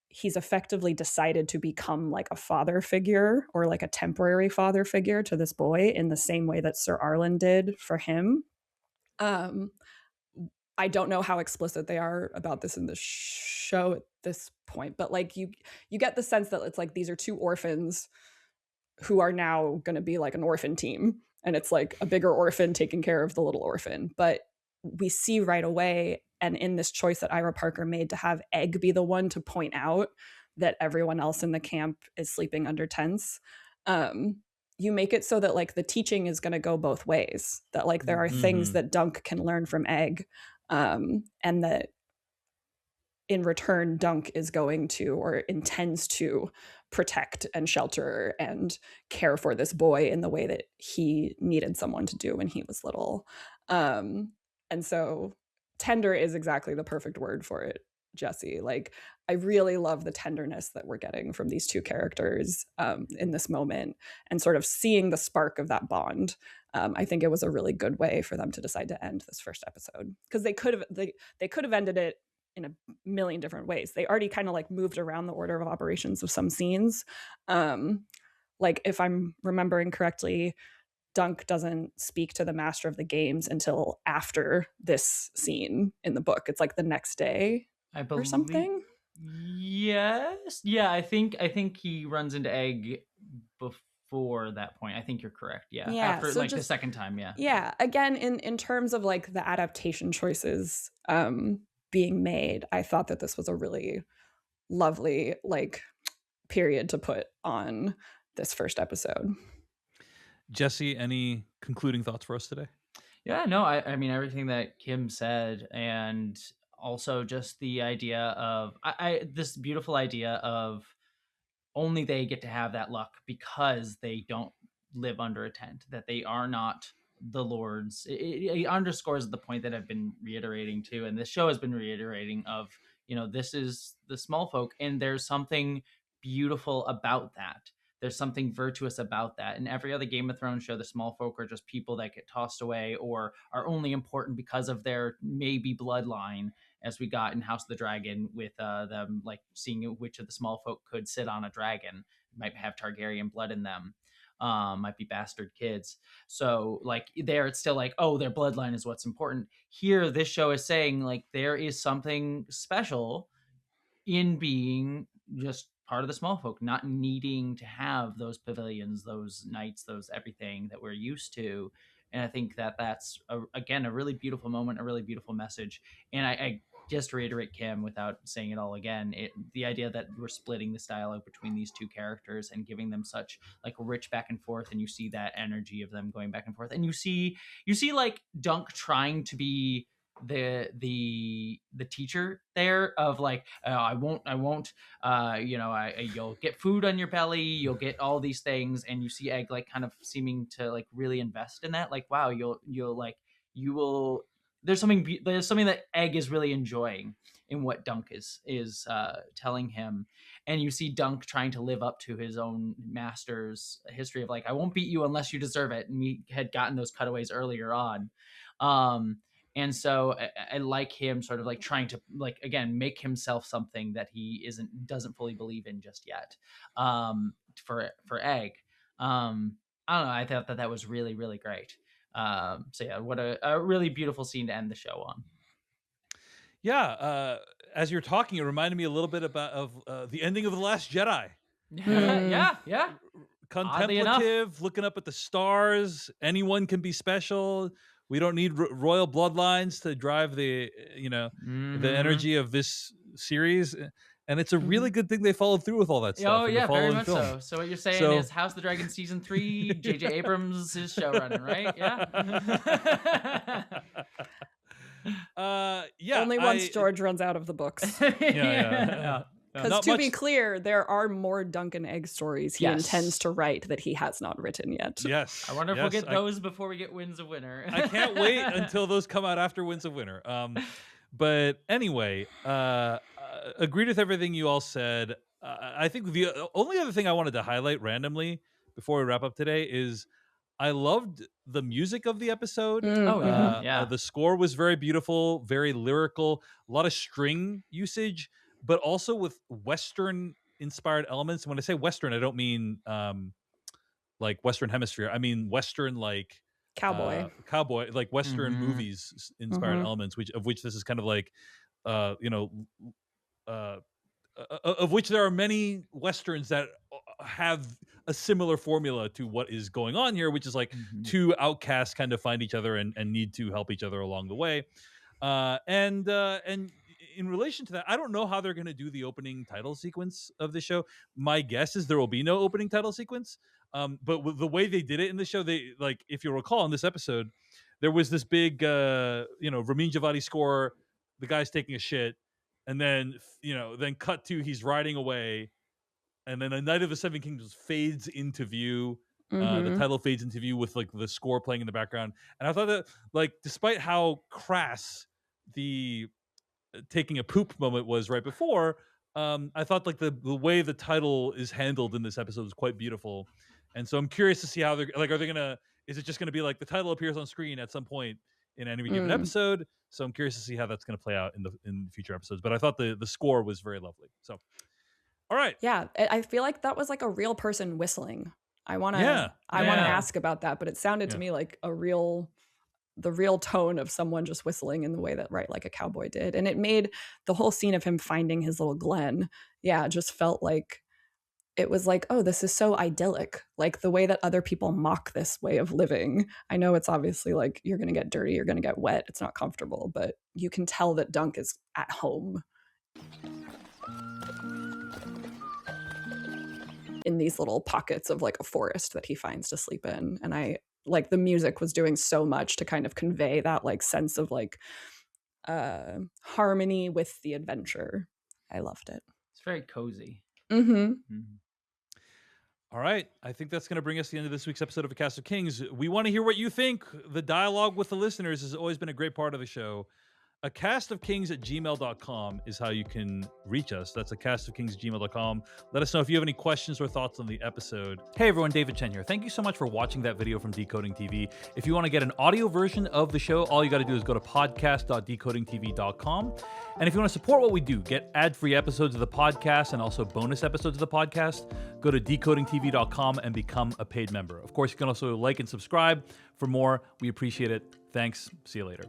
he's effectively decided to become like a father figure or like a temporary father figure to this boy in the same way that Sir Arlen did for him. I don't know how explicit they are about this in the show at this point, but like you get the sense that it's like these are two orphans who are now going to be like an orphan team, and it's like a bigger orphan taking care of the little orphan. But we see right away, and in this choice that Ira Parker made to have Egg be the one to point out that everyone else in the camp is sleeping under tents, you make it so that like the teaching is going to go both ways, that like there are things that Dunk can learn from Egg, and that in return Dunk is going to or intends to protect and shelter and care for this boy in the way that he needed someone to do when he was little. And so tender is exactly the perfect word for it, Jessie. Like, I really love the tenderness that we're getting from these two characters in this moment, and sort of seeing the spark of that bond. I think it was a really good way for them to decide to end this first episode, because they could have ended it in a million different ways. They already kind of like moved around the order of operations of some scenes. Like, if I'm remembering correctly, Dunk doesn't speak to the master of the games until after this scene in the book. It's like the next day, I believe, or something. Yes. Yeah, I think he runs into Egg before that point. I think you're correct. Yeah. After so like the second time, yeah. Yeah. Again, in terms of like the adaptation choices being made, I thought that this was a really lovely like period to put on this first episode. Jessie, any concluding thoughts for us today? Yeah, no, I mean everything that Kim said, and also just the idea of this beautiful idea of only they get to have that luck because they don't live under a tent, that they are not the lords. It underscores the point that I've been reiterating too, and this show has been reiterating of, you know, this is the small folk, and there's something beautiful about that. There's something virtuous about that. In every other Game of Thrones show, the small folk are just people that get tossed away or are only important because of their maybe bloodline, as we got in House of the Dragon with them like seeing which of the small folk could sit on a dragon, might have Targaryen blood in them, might be bastard kids. So like there it's still like, oh, their bloodline is what's important. Here, this show is saying like there is something special in being just part of the small folk, not needing to have those pavilions, those knights, those everything that we're used to. And I think that that's again a really beautiful moment, a really beautiful message. And I just reiterate Kim without saying it all again, the idea that we're splitting this dialogue between these two characters and giving them such like rich back and forth, and you see that energy of them going back and forth, and you see like Dunk trying to be the teacher there of like, I won't you know, you'll get food on your belly, you'll get all these things, and you see Egg like kind of seeming to like really invest in that, like, wow, you will there's something that Egg is really enjoying in what Dunk is telling him. And you see Dunk trying to live up to his own master's history of like, I won't beat you unless you deserve it, and we had gotten those cutaways earlier on. And so I like him sort of like trying to like, again, make himself something that he doesn't fully believe in just yet. For Egg. I don't know. I thought that was really, really great. So yeah, what a really beautiful scene to end the show on. Yeah, as you're talking, it reminded me a little bit of the ending of The Last Jedi. Yeah. Contemplative, looking up at the stars. Anyone can be special. We don't need royal bloodlines to drive the energy of this series. And it's a really good thing they followed through with all that stuff. Oh yeah, very much film. so. So what you're saying is House of the Dragon season 3, J.J. Abrams is showrunning, right? Yeah. Yeah. Only once George runs out of the books. Yeah. Because to be clear, there are more Duncan Egg stories he intends to write that he has not written yet. Yes. I wonder if we'll get those before we get Winds of Winter. I can't wait until those come out after Winds of Winter. But anyway, agreed with everything you all said. I think the only other thing I wanted to highlight randomly before we wrap up today is I loved the music of the episode. The score was very beautiful, very lyrical, a lot of string usage, but also with Western inspired elements. When I say Western, I don't mean like Western Hemisphere. I mean Western like cowboy, like Western movies inspired elements, of which this is kind of like, of which there are many Westerns that have a similar formula to what is going on here, which is like two outcasts kind of find each other and need to help each other along the way. And in relation to that, I don't know how they're going to do the opening title sequence of the show. My guess is there will be no opening title sequence. But with the way they did it in the show, they like, if you recall in this episode, there was this big, Ramin Djawadi score. The guy's taking a shit, and then then cut to he's riding away, and then A Knight of the Seven Kingdoms fades into view. The title fades into view with like the score playing in the background, and I thought that, like, despite how crass the taking a poop moment was right before, I thought like the way the title is handled in this episode was quite beautiful. And so I'm curious to see how they're like, is it just going to be like the title appears on screen at some point in any given episode? So I'm curious to see how that's going to play out in future episodes. But I thought the score was very lovely. So, all right. Yeah. I feel like that was like a real person whistling. I want to ask about that, but it sounded to me like the real tone of someone just whistling in the way that, like a cowboy did. And it made the whole scene of him finding his little glen. Yeah. It just felt like, it was like, oh, this is so idyllic. Like the way that other people mock this way of living. I know it's obviously like, you're going to get dirty, you're going to get wet. It's not comfortable, but you can tell that Dunk is at home in these little pockets of like a forest that he finds to sleep in. And I like the music was doing so much to kind of convey that like sense of like harmony with the adventure. I loved it. It's very cozy. All right. I think that's going to bring us to the end of this week's episode of A Cast of Kings. We want to hear what you think. The dialogue with the listeners has always been a great part of the show. acastofkings@gmail.com is how you can reach us. That's acastofkings@gmail.com. Let us know if you have any questions or thoughts on the episode. Hey everyone, David Chen here. Thank you so much for watching that video from Decoding TV. If you want to get an audio version of the show, all you got to do is go to podcast.decodingtv.com. And if you want to support what we do, get ad-free episodes of the podcast and also bonus episodes of the podcast, go to decodingtv.com and become a paid member. Of course, you can also like and subscribe for more. We appreciate it. Thanks. See you later.